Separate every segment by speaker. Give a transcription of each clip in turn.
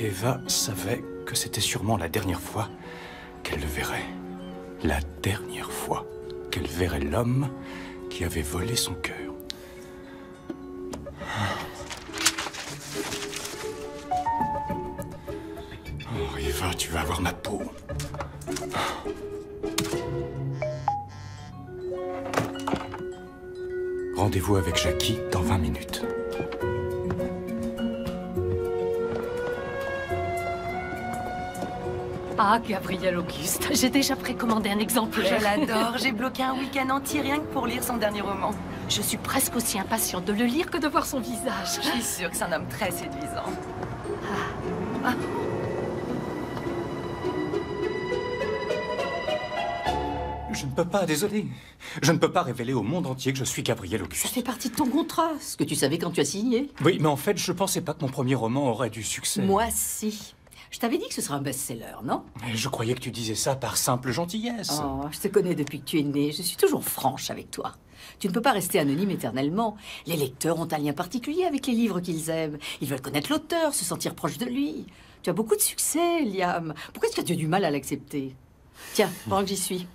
Speaker 1: Eva savait que c'était sûrement la dernière fois qu'elle le verrait. La dernière fois qu'elle verrait l'homme qui avait volé son cœur. Oh, Eva, tu vas avoir ma peau. Rendez-vous avec Jackie dans 20 minutes.
Speaker 2: Ah, Gabriel Auguste, j'ai déjà précommandé un exemplaire.
Speaker 3: Je l'adore, j'ai bloqué un week-end entier rien que pour lire son dernier roman.
Speaker 2: Je suis presque aussi impatiente de le lire que de voir son visage.
Speaker 3: Je suis sûre que c'est un homme très séduisant.
Speaker 2: Ah.
Speaker 1: Je ne peux pas, désolé. Je ne peux pas révéler au monde entier que je suis Gabriel Auguste.
Speaker 4: Ça fait partie de ton contrat, ce que tu savais quand tu as signé.
Speaker 1: Oui, mais en fait, je pensais pas que mon premier roman aurait du succès.
Speaker 4: Moi, si. Je t'avais dit que ce serait un best-seller, non?
Speaker 1: Mais je croyais que tu disais ça par simple gentillesse.
Speaker 4: Oh, je te connais depuis que tu es né. Je suis toujours franche avec toi. Tu ne peux pas rester anonyme éternellement. Les lecteurs ont un lien particulier avec les livres qu'ils aiment. Ils veulent connaître l'auteur, se sentir proche de lui. Tu as beaucoup de succès, Liam. Pourquoi est-ce que tu as du mal à l'accepter? Tiens, pendant que j'y suis,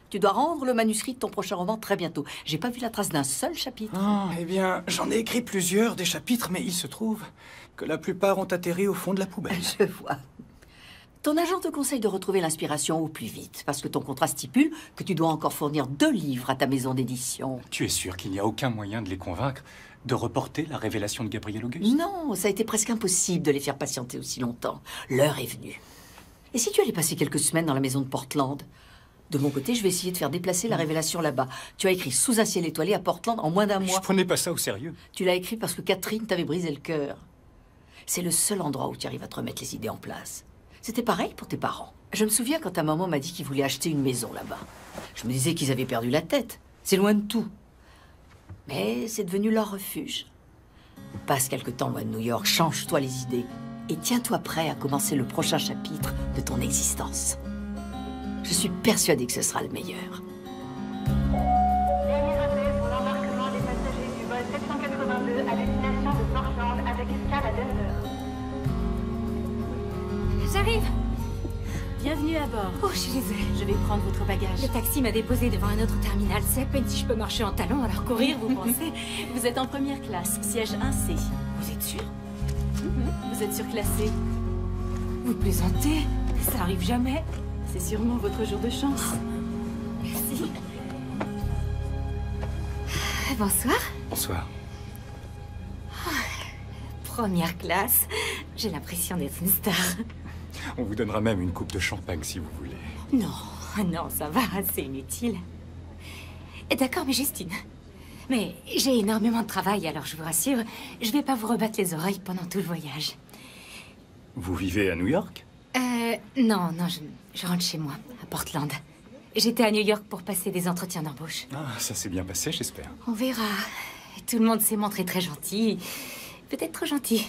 Speaker 4: tu dois rendre le manuscrit de ton prochain roman très bientôt. J'ai pas vu la trace d'un seul chapitre.
Speaker 1: Ah, eh bien, j'en ai écrit plusieurs des chapitres, mais il se trouve que la plupart ont atterri au fond de la poubelle.
Speaker 4: Je vois. Ton agent te conseille de retrouver l'inspiration au plus vite, parce que ton contrat stipule que tu dois encore fournir 2 livres à ta maison d'édition.
Speaker 1: Tu es sûr qu'il n'y a aucun moyen de les convaincre de reporter la révélation de Gabriel Auguste?
Speaker 4: Non, ça a été presque impossible de les faire patienter aussi longtemps. L'heure est venue. Et si tu allais passer quelques semaines dans la maison de Portland? De mon côté, je vais essayer de faire déplacer la révélation là-bas. Tu as écrit Sous un ciel étoilé à Portland en moins d'un mois.
Speaker 1: Je prenais pas ça au sérieux.
Speaker 4: Tu l'as écrit parce que Catherine t'avait brisé le cœur. C'est le seul endroit où tu arrives à te remettre les idées en place. C'était pareil pour tes parents. Je me souviens quand ta maman m'a dit qu'ils voulaient acheter une maison là-bas. Je me disais qu'ils avaient perdu la tête. C'est loin de tout. Mais c'est devenu leur refuge. Passe quelque temps loin de New York, change-toi les idées et tiens-toi prêt à commencer le prochain chapitre de ton existence. Je suis persuadée que ce sera le meilleur.
Speaker 5: Dernier appel pour l'embarquement des passagers du vol 782 à destination de Portland avec escale à Denver.
Speaker 6: J'arrive. Bienvenue à bord.
Speaker 2: Oh, je suis désolée.
Speaker 6: Je vais prendre votre bagage.
Speaker 2: Le taxi m'a déposé devant un autre terminal. C'est à peine si je peux marcher en talons, alors courir, vous pensez?
Speaker 6: Vous êtes en première classe, siège 1C.
Speaker 2: Vous êtes sûr?
Speaker 6: Vous êtes surclassé.
Speaker 2: Vous plaisantez? Ça arrive jamais.
Speaker 6: C'est sûrement votre jour de chance.
Speaker 2: Merci. Bonsoir.
Speaker 1: Bonsoir.
Speaker 2: Première classe. J'ai l'impression d'être une star.
Speaker 1: On vous donnera même une coupe de champagne si vous voulez.
Speaker 2: Non, ça va, c'est inutile. D'accord, mais Justine. Mais j'ai énormément de travail, alors je vous rassure, je vais pas vous rebattre les oreilles pendant tout le voyage.
Speaker 1: Vous vivez à New York?
Speaker 2: Non, je rentre chez moi, à Portland. J'étais à New York pour passer des entretiens d'embauche.
Speaker 1: Ah, ça s'est bien passé, j'espère.
Speaker 2: On verra. Tout le monde s'est montré très gentil. Peut-être trop gentil.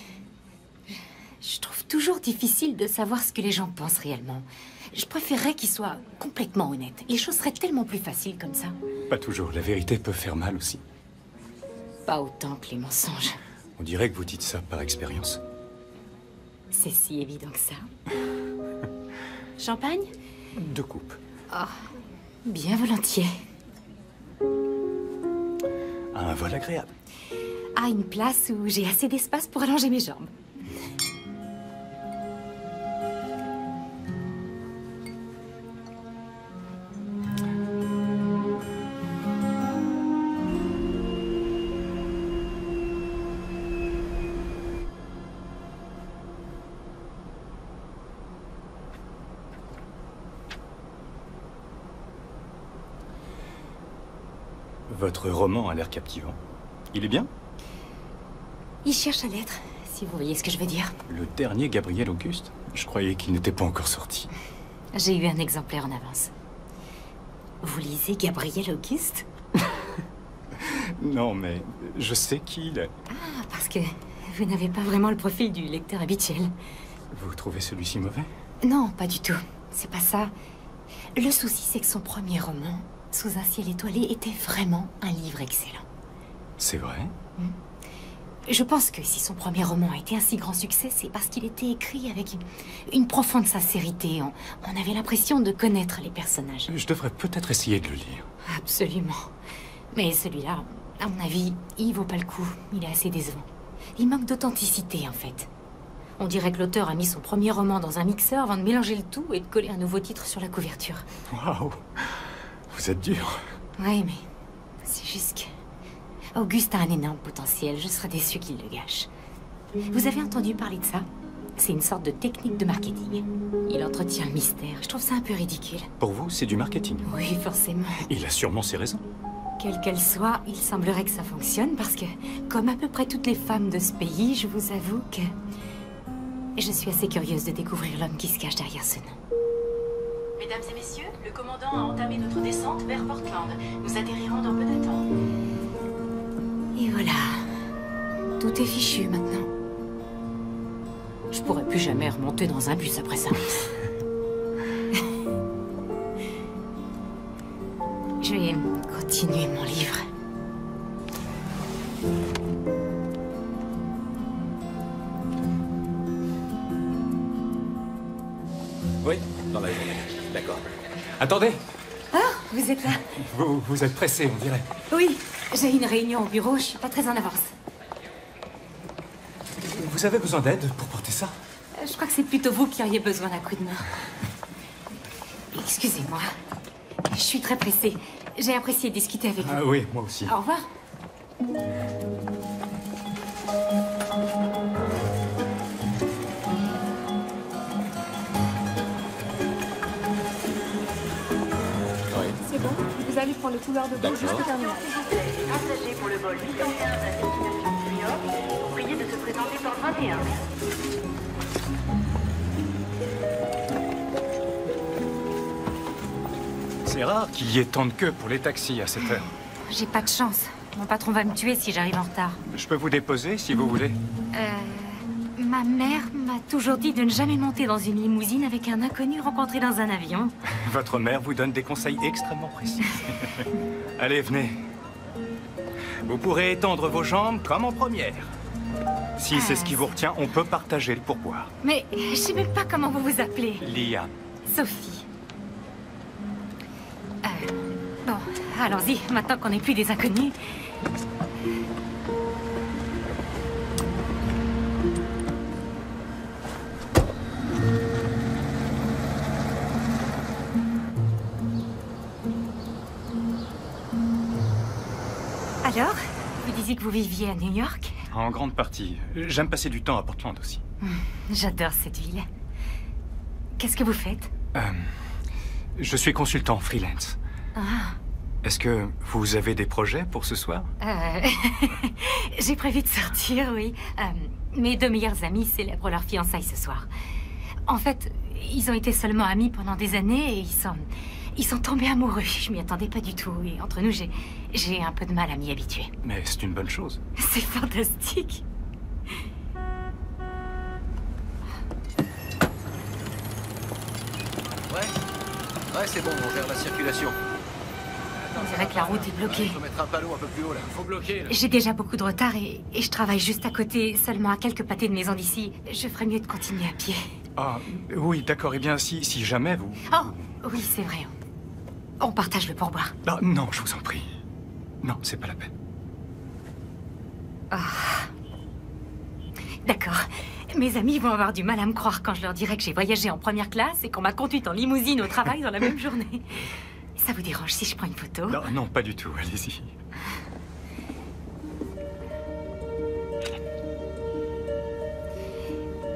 Speaker 2: Je trouve toujours difficile de savoir ce que les gens pensent réellement. Je préférerais qu'ils soient complètement honnêtes. Les choses seraient tellement plus faciles comme ça.
Speaker 1: Pas toujours. La vérité peut faire mal aussi.
Speaker 2: Pas autant que les mensonges.
Speaker 1: On dirait que vous dites ça par expérience.
Speaker 2: C'est si évident que ça.
Speaker 6: Champagne?
Speaker 1: 2 coupes.
Speaker 2: Oh, bien volontiers.
Speaker 1: Un vol agréable.
Speaker 2: À une place où j'ai assez d'espace pour allonger mes jambes.
Speaker 1: Votre roman a l'air captivant. Il est bien?
Speaker 2: Il cherche à l'être, si vous voyez ce que je veux dire.
Speaker 1: Le dernier Gabriel Auguste? Je croyais qu'il n'était pas encore sorti.
Speaker 2: J'ai eu un exemplaire en avance. Vous lisez Gabriel Auguste?
Speaker 1: Non, mais je sais qui il est.
Speaker 2: Ah, parce que vous n'avez pas vraiment le profil du lecteur habituel.
Speaker 1: Vous trouvez celui-ci mauvais?
Speaker 2: Non, pas du tout. C'est pas ça. Le souci, c'est que son premier roman, Sous un ciel étoilé, était vraiment un livre excellent.
Speaker 1: C'est vrai?
Speaker 2: Je pense que si son premier roman a été un si grand succès, c'est parce qu'il était écrit avec une profonde sincérité. On avait l'impression de connaître les personnages.
Speaker 1: Je devrais peut-être essayer de le lire.
Speaker 2: Absolument. Mais celui-là, à mon avis, il vaut pas le coup. Il est assez décevant. Il manque d'authenticité, en fait. On dirait que l'auteur a mis son premier roman dans un mixeur avant de mélanger le tout et de coller un nouveau titre sur la couverture.
Speaker 1: Waouh! Vous êtes dur.
Speaker 2: Oui, mais c'est juste que... Auguste a un énorme potentiel. Je serais déçue qu'il le gâche. Vous avez entendu parler de ça? C'est une sorte de technique de marketing. Il entretient le mystère. Je trouve ça un peu ridicule.
Speaker 1: Pour vous, c'est du marketing.
Speaker 2: Oui, forcément.
Speaker 1: Il a sûrement ses raisons.
Speaker 2: Quelle qu'elle soit, il semblerait que ça fonctionne parce que, comme à peu près toutes les femmes de ce pays, je vous avoue que... je suis assez curieuse de découvrir l'homme qui se cache derrière ce nom.
Speaker 6: Mesdames et messieurs, le commandant a entamé notre descente vers Portland. Nous atterrirons dans peu de temps.
Speaker 2: Et voilà. Tout est fichu maintenant. Je pourrais plus jamais remonter dans un bus après ça. Je vais continuer mon livre.
Speaker 1: Oui, dans la journée. D'accord. Attendez!
Speaker 2: Ah, vous êtes là?
Speaker 1: Vous êtes pressé, on dirait.
Speaker 2: Oui, j'ai une réunion au bureau, je suis pas très en avance.
Speaker 1: Vous avez besoin d'aide pour porter ça?
Speaker 2: Je crois que c'est plutôt vous qui auriez besoin d'un coup de main. Excusez-moi. Je suis très pressée. J'ai apprécié discuter avec vous.
Speaker 1: Ah oui, moi aussi.
Speaker 2: Au revoir.
Speaker 7: C'est bon, vous allez prendre le couloir de gauche jusqu'au terminal.
Speaker 5: Les passagers pour le vol 815 à destination de New York sont priés de se présenter par 21.
Speaker 1: C'est rare qu'il y ait tant de queues pour les taxis à cette heure.
Speaker 2: J'ai pas de chance. Mon patron va me tuer si j'arrive en retard.
Speaker 1: Je peux vous déposer si vous voulez.
Speaker 2: Ma mère m'a toujours dit de ne jamais monter dans une limousine avec un inconnu rencontré dans un avion.
Speaker 1: Votre mère vous donne des conseils extrêmement précis. Allez, venez. Vous pourrez étendre vos jambes comme en première. Si c'est ce qui vous retient, on peut partager le pourboire.
Speaker 2: Mais je sais même pas comment vous vous appelez.
Speaker 1: Liam.
Speaker 2: Sophie. Bon, allons-y, maintenant qu'on n'est plus des inconnus. Alors, vous disiez que vous viviez à New York?
Speaker 1: En grande partie. J'aime passer du temps à Portland aussi.
Speaker 2: J'adore cette ville. Qu'est-ce que vous faites?
Speaker 1: Je suis consultant freelance.
Speaker 2: Ah.
Speaker 1: Est-ce que vous avez des projets pour ce soir?
Speaker 2: J'ai prévu de sortir, oui. Mes deux meilleurs amis célèbrent leur fiançailles ce soir. En fait, ils ont été seulement amis pendant des années et ils sont tombés amoureux. Je m'y attendais pas du tout. Et entre nous, j'ai un peu de mal à m'y habituer.
Speaker 1: Mais c'est une bonne chose.
Speaker 2: C'est fantastique.
Speaker 8: Ouais, c'est bon, on gère la circulation.
Speaker 2: On dirait que la route est bloquée.
Speaker 8: Faut mettre un panneau un peu plus haut là. Faut bloquer là.
Speaker 2: J'ai déjà beaucoup de retard et je travaille juste à côté, seulement à quelques pâtés de maison d'ici. Je ferais mieux de continuer à pied.
Speaker 1: Ah, oui, d'accord. Eh bien, si jamais vous...
Speaker 2: Oh, oui, c'est vrai. On partage le pourboire.
Speaker 1: Ah, non, je vous en prie. Non, c'est pas la peine.
Speaker 2: D'accord. Mes amis vont avoir du mal à me croire quand je leur dirai que j'ai voyagé en première classe et qu'on m'a conduite en limousine au travail dans la même journée. Ça vous dérange si je prends une photo?
Speaker 1: Non, non, pas du tout. Allez-y.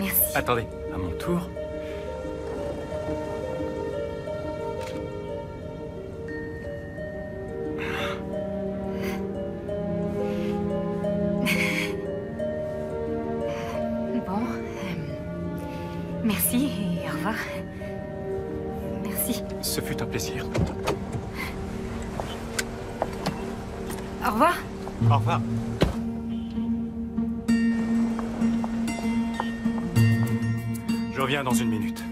Speaker 2: Merci.
Speaker 1: Attendez, à mon tour.
Speaker 2: Bon, merci et au revoir. Merci.
Speaker 1: Ce fut un plaisir.
Speaker 2: Au revoir.
Speaker 1: Au revoir. Je reviens dans une minute.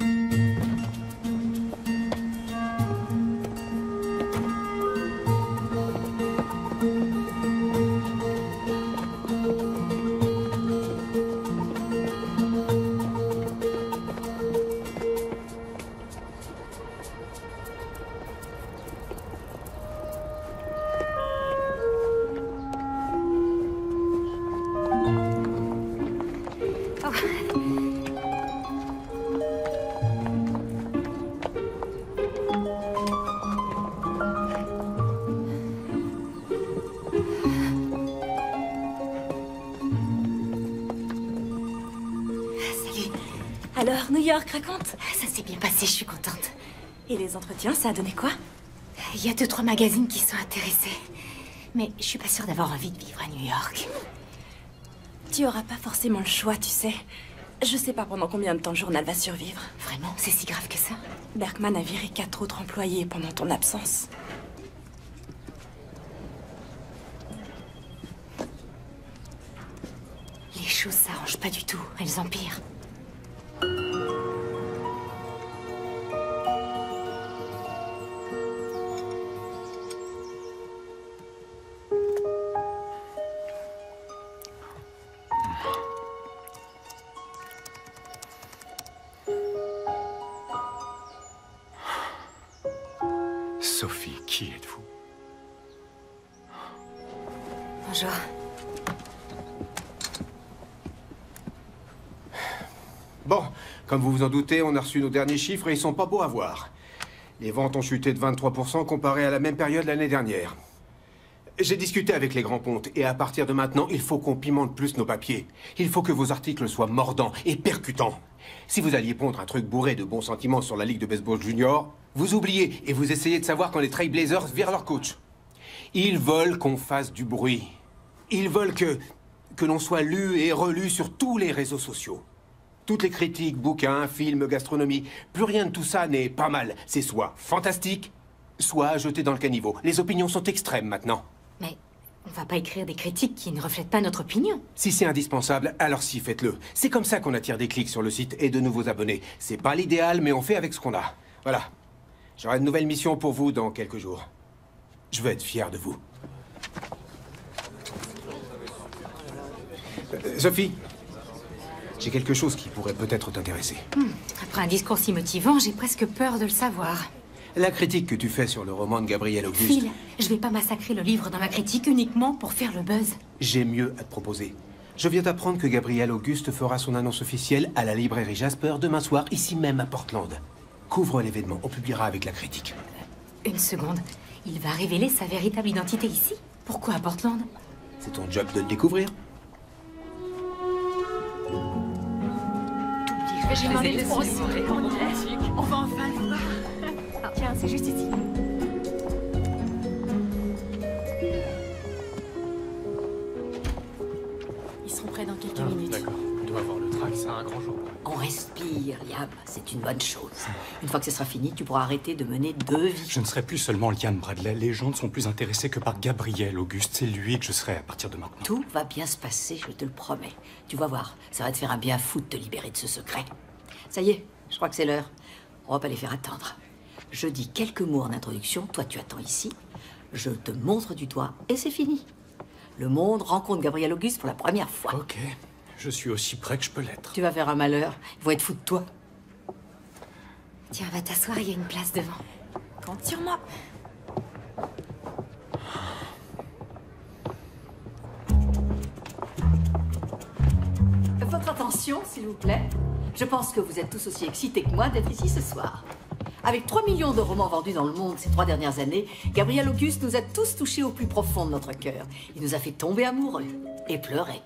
Speaker 2: Salut.
Speaker 9: Alors, New York, raconte.
Speaker 2: Ça s'est bien passé, je suis contente.
Speaker 9: Et les entretiens, ça a donné quoi?
Speaker 2: Il y a 2-3 magazines qui sont intéressés. Mais je suis pas sûre d'avoir envie de vivre à New York.
Speaker 9: Tu auras pas forcément le choix, tu sais. Je sais pas pendant combien de temps le journal va survivre.
Speaker 2: Vraiment? C'est si grave que ça?
Speaker 9: Berkman a viré 4 autres employés pendant ton absence.
Speaker 2: Les choses s'arrangent pas du tout. Elles empirent.
Speaker 1: Sophie, qui êtes-vous?
Speaker 2: Bonjour.
Speaker 10: Bon, comme vous vous en doutez, on a reçu nos derniers chiffres et ils sont pas beaux à voir. Les ventes ont chuté de 23% comparé à la même période l'année dernière. J'ai discuté avec les grands pontes et à partir de maintenant, il faut qu'on pimente plus nos papiers. Il faut que vos articles soient mordants et percutants. Si vous alliez pondre un truc bourré de bons sentiments sur la Ligue de baseball junior, vous oubliez et vous essayez de savoir quand les Trailblazers virent leur coach. Ils veulent qu'on fasse du bruit. Ils veulent que l'on soit lu et relu sur tous les réseaux sociaux. Toutes les critiques, bouquins, films, gastronomie, plus rien de tout ça n'est pas mal. C'est soit fantastique, soit jeté dans le caniveau. Les opinions sont extrêmes maintenant.
Speaker 2: Mais on va pas écrire des critiques qui ne reflètent pas notre opinion.
Speaker 10: Si c'est indispensable, alors si, faites-le. C'est comme ça qu'on attire des clics sur le site et de nouveaux abonnés. C'est pas l'idéal, mais on fait avec ce qu'on a. Voilà. J'aurai une nouvelle mission pour vous dans quelques jours. Je veux être fier de vous. Sophie, j'ai quelque chose qui pourrait peut-être t'intéresser.
Speaker 2: Après un discours si motivant, j'ai presque peur de le savoir.
Speaker 10: La critique que tu fais sur le roman de Gabriel Auguste...
Speaker 2: Phil, je vais pas massacrer le livre dans ma critique uniquement pour faire le buzz.
Speaker 10: J'ai mieux à te proposer. Je viens d'apprendre que Gabriel Auguste fera son annonce officielle à la librairie Jasper demain soir, ici même à Portland. Couvre l'événement, on publiera avec la critique.
Speaker 2: Une seconde, il va révéler sa véritable identité ici? Pourquoi à Portland?
Speaker 10: C'est ton job de le découvrir.
Speaker 7: J'ai demandé le son. On va enfin le voir. Tiens, c'est juste ici. Ils seront prêts dans quelques minutes.
Speaker 1: D'accord, on doit avoir le track, c'est un grand jour.
Speaker 4: On respire, Liam, c'est une bonne chose. Une fois que ce sera fini, tu pourras arrêter de mener 2 vies.
Speaker 1: Je ne serai plus seulement Liam Bradley. Les gens ne sont plus intéressés que par Gabriel Auguste. C'est lui que je serai à partir de maintenant.
Speaker 4: Tout va bien se passer, je te le promets. Tu vas voir, ça va te faire un bien fou de te libérer de ce secret. Ça y est, je crois que c'est l'heure. On va pas les faire attendre. Je dis quelques mots en introduction, toi tu attends ici. Je te montre du doigt et c'est fini. Le monde rencontre Gabriel Auguste pour la première fois.
Speaker 1: Ok, je suis aussi près que je peux l'être.
Speaker 4: Tu vas faire un malheur, ils vont être fous de toi.
Speaker 2: Tiens, va t'asseoir, il y a une place devant.
Speaker 9: Compte sur moi.
Speaker 4: Votre attention, s'il vous plaît. Je pense que vous êtes tous aussi excités que moi d'être ici ce soir. Avec 3 millions de romans vendus dans le monde ces 3 dernières années, Gabriel Auguste nous a tous touchés au plus profond de notre cœur. Il nous a fait tomber amoureux et pleurer.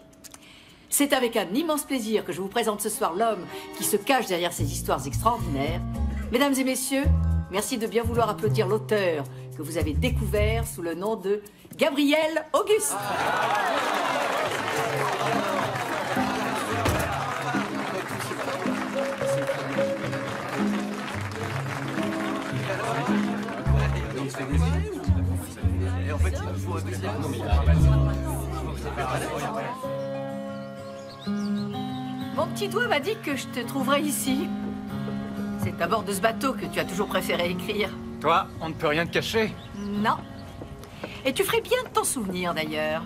Speaker 4: C'est avec un immense plaisir que je vous présente ce soir l'homme qui se cache derrière ces histoires extraordinaires. Mesdames et messieurs, merci de bien vouloir applaudir l'auteur que vous avez découvert sous le nom de Gabriel Auguste. Mon petit doigt m'a dit que je te trouverais ici. C'est à bord de ce bateau que tu as toujours préféré écrire.
Speaker 1: Toi, on ne peut rien te cacher.
Speaker 4: Non. Et tu ferais bien de t'en souvenir d'ailleurs.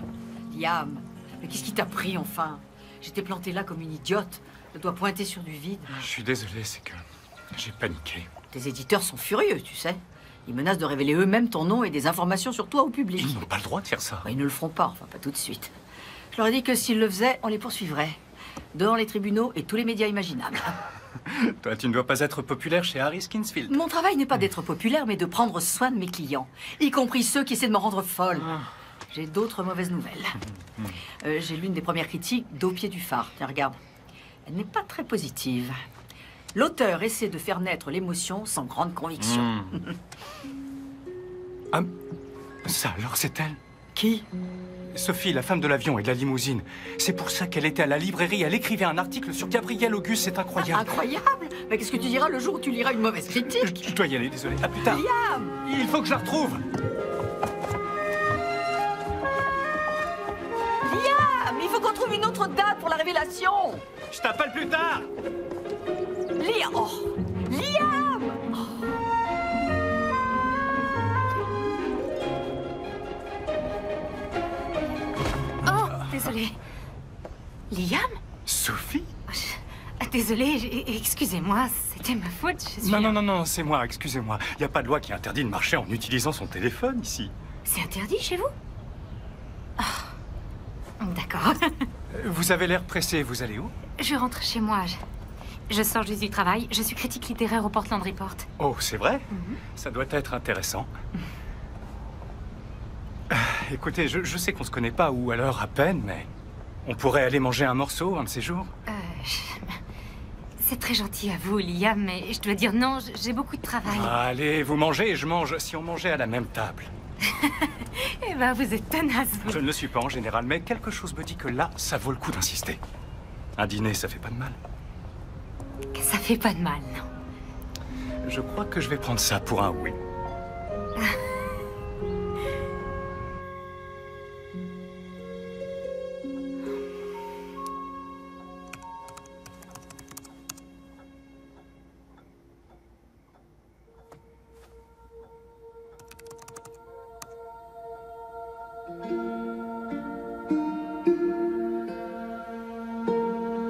Speaker 4: Liam, mais qu'est-ce qui t'a pris enfin? J'étais plantée là comme une idiote, le doigt pointé sur du vide.
Speaker 1: Je suis désolé, c'est que j'ai paniqué.
Speaker 4: Tes éditeurs sont furieux, tu sais. Ils menacent de révéler eux-mêmes ton nom et des informations sur toi au public.
Speaker 1: Ils n'ont pas le droit de faire ça.
Speaker 4: Ils ne le feront pas, enfin pas tout de suite. Je leur ai dit que s'ils le faisaient, on les poursuivrait. Devant les tribunaux et tous les médias imaginables.
Speaker 1: Toi, tu ne dois pas être populaire chez Harris Kinsfield.
Speaker 4: Mon travail n'est pas d'être populaire, mais de prendre soin de mes clients. Y compris ceux qui essaient de me rendre folle. J'ai d'autres mauvaises nouvelles. J'ai l'une des premières critiques d'Au pied du phare. Tiens, regarde. Elle n'est pas très positive. L'auteur essaie de faire naître l'émotion sans grande conviction.
Speaker 1: Ah, ça alors, c'est elle?
Speaker 4: Qui?
Speaker 1: Sophie, la femme de l'avion et de la limousine. C'est pour ça qu'elle était à la librairie. Elle écrivait un article sur Gabriel Auguste. C'est incroyable.
Speaker 4: Incroyable? Mais qu'est-ce que tu diras le jour où tu liras une mauvaise critique?
Speaker 1: Je dois y aller, désolé. À plus tard.
Speaker 4: Liam!
Speaker 1: Il faut que je la retrouve.
Speaker 4: Liam! Il faut qu'on trouve une autre date pour la révélation!
Speaker 1: Je t'appelle plus tard.
Speaker 4: Liam! Oh. Liam!
Speaker 2: Oh, désolée. Liam?
Speaker 1: Sophie?
Speaker 2: Désolée, excusez-moi, c'était ma faute, je suis...
Speaker 1: Non, c'est moi, excusez-moi. Il n'y a pas de loi qui interdit de marcher en utilisant son téléphone ici.
Speaker 2: C'est interdit chez vous? Oh. D'accord.
Speaker 1: Vous avez l'air pressé, vous allez où?
Speaker 2: Je rentre chez moi. Je sors juste du travail. Je suis critique littéraire au Portland Report.
Speaker 1: Oh, c'est vrai? Ça doit être intéressant. Écoutez, je sais qu'on se connaît pas, ou alors à peine, mais... On pourrait aller manger un morceau, un de ces jours?
Speaker 2: C'est très gentil à vous, Liam, mais je dois dire non, j'ai beaucoup de travail.
Speaker 1: Allez, vous mangez et je mange, si on mangeait à la même table.
Speaker 2: Eh ben, vous êtes tenace, vous.
Speaker 1: Je ne le suis pas en général, mais quelque chose me dit que là, ça vaut le coup d'insister. Un dîner, ça fait pas de mal.
Speaker 2: Ça fait pas de mal, non.
Speaker 1: Je crois que je vais prendre ça pour un oui.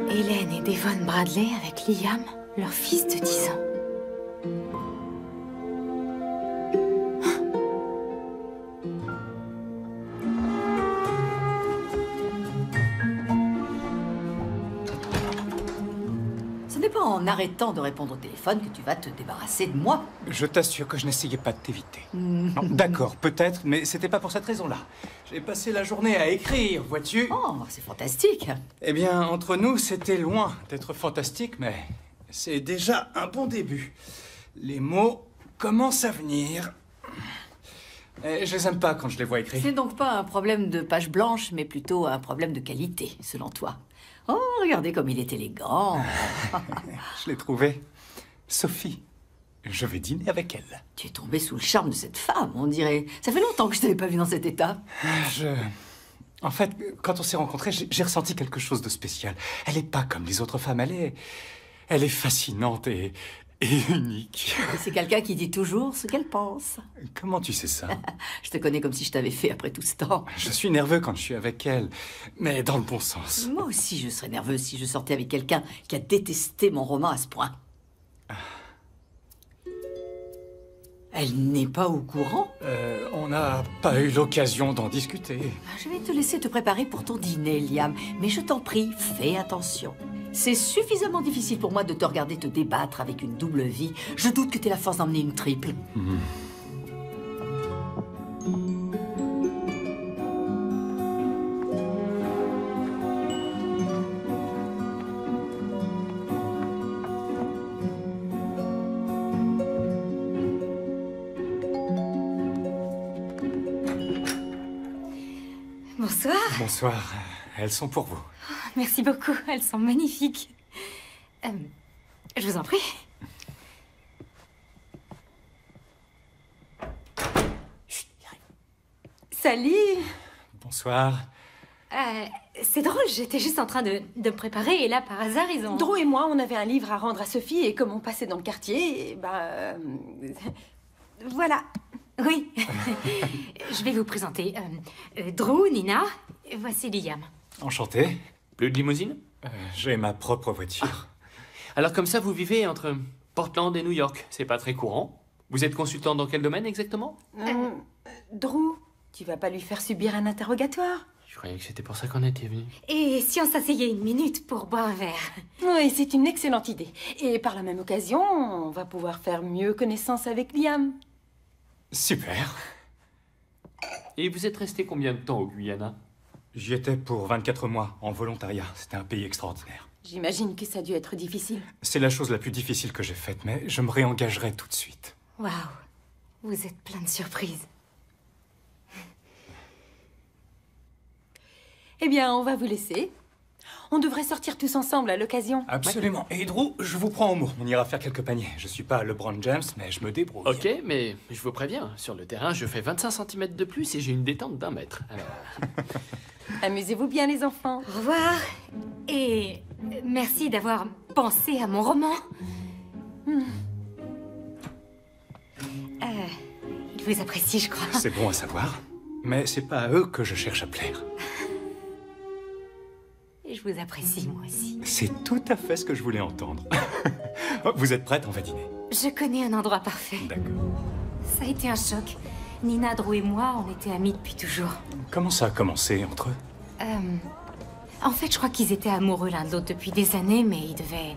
Speaker 2: Hélène et Devon Bradley avec Liam, leur fils de 10 ans.
Speaker 4: Ce n'est pas en arrêtant de répondre au téléphone que tu vas te débarrasser de moi.
Speaker 1: Je t'assure que je n'essayais pas de t'éviter. Non, d'accord, peut-être, mais c'était pas pour cette raison-là. J'ai passé la journée à écrire, vois-tu.
Speaker 4: Oh, c'est fantastique.
Speaker 1: Eh bien, entre nous, c'était loin d'être fantastique, mais c'est déjà un bon début. Les mots commencent à venir. Et je les aime pas quand je les vois écrits.
Speaker 4: C'est donc pas un problème de page blanche, mais plutôt un problème de qualité, selon toi. Oh, regardez comme il est élégant.
Speaker 1: Je l'ai trouvé. Sophie. Je vais dîner avec elle.
Speaker 4: Tu es tombé sous le charme de cette femme, on dirait. Ça fait longtemps que je t'avais pas vu dans cet état.
Speaker 1: En fait, quand on s'est rencontrés, j'ai ressenti quelque chose de spécial. Elle est pas comme les autres femmes. Elle est fascinante et unique.
Speaker 4: C'est quelqu'un qui dit toujours ce qu'elle pense.
Speaker 1: Comment tu sais ça?
Speaker 4: Je te connais comme si je t'avais fait après tout ce temps.
Speaker 1: Je suis nerveux quand je suis avec elle, mais dans le bon sens.
Speaker 4: Moi aussi, je serais nerveuse si je sortais avec quelqu'un qui a détesté mon roman à ce point. Elle n'est pas au courant?
Speaker 1: On n'a pas eu l'occasion d'en discuter.
Speaker 4: Je vais te laisser te préparer pour ton dîner, Liam. Mais je t'en prie, fais attention. C'est suffisamment difficile pour moi de te regarder te débattre avec une double vie. Je doute que tu aies la force d'emmener une triple.
Speaker 2: Bonsoir.
Speaker 1: Bonsoir. Elles sont pour vous.
Speaker 2: Merci beaucoup, elles sont magnifiques. Je vous en prie.
Speaker 4: Chut, arrive.
Speaker 2: Salut.
Speaker 1: Bonsoir.
Speaker 2: C'est drôle, j'étais juste en train de me préparer et là, par hasard, ils ont...
Speaker 3: Drew et moi, on avait un livre à rendre à Sophie et comme on passait dans le quartier, voilà.
Speaker 2: Oui. Je vais vous présenter. Drew, Nina, voici Liam.
Speaker 11: Enchanté. Plus de limousine?
Speaker 1: J'ai ma propre voiture.
Speaker 11: Alors comme ça, vous vivez entre Portland et New York. C'est pas très courant. Vous êtes consultant dans quel domaine exactement?
Speaker 3: Drew, tu vas pas lui faire subir un interrogatoire?
Speaker 11: Je Je croyais que c'était pour ça qu'on était venus.
Speaker 2: Et si on s'asseyait une minute pour boire un verre?
Speaker 9: Oui, c'est une excellente idée. Et par la même occasion, on va pouvoir faire mieux connaissance avec Liam.
Speaker 1: Super.
Speaker 11: Et vous êtes resté combien de temps au Guyana?
Speaker 1: J'y étais pour 24 mois, en volontariat. C'était un pays extraordinaire.
Speaker 9: J'imagine que ça a dû être difficile.
Speaker 1: C'est la chose la plus difficile que j'ai faite, mais je me réengagerai tout de suite.
Speaker 2: Waouh, vous êtes plein de surprises.
Speaker 9: Eh bien, on va vous laisser. On devrait sortir tous ensemble à l'occasion.
Speaker 1: Absolument. Et Drew, je vous prends au mot. On ira faire quelques paniers. Je suis pas LeBron James, mais je me débrouille.
Speaker 11: Ok, mais je vous préviens, sur le terrain, je fais 25 cm de plus et j'ai une détente d'1 mètre. Alors...
Speaker 9: Amusez-vous bien, les enfants.
Speaker 2: Au revoir. Et merci d'avoir pensé à mon roman. Il vous apprécie, je crois.
Speaker 1: C'est bon à savoir. Mais c'est pas à eux que je cherche à plaire.
Speaker 2: Et je vous apprécie, moi aussi.
Speaker 1: C'est tout à fait ce que je voulais entendre. Vous êtes prête? On va dîner.
Speaker 2: Je connais un endroit parfait.
Speaker 1: D'accord.
Speaker 2: Ça a été un choc. Nina, Drew et moi, on était amis depuis toujours.
Speaker 1: Comment ça a commencé entre eux?
Speaker 2: En fait, je crois qu'ils étaient amoureux l'un de l'autre depuis des années, mais ils devaient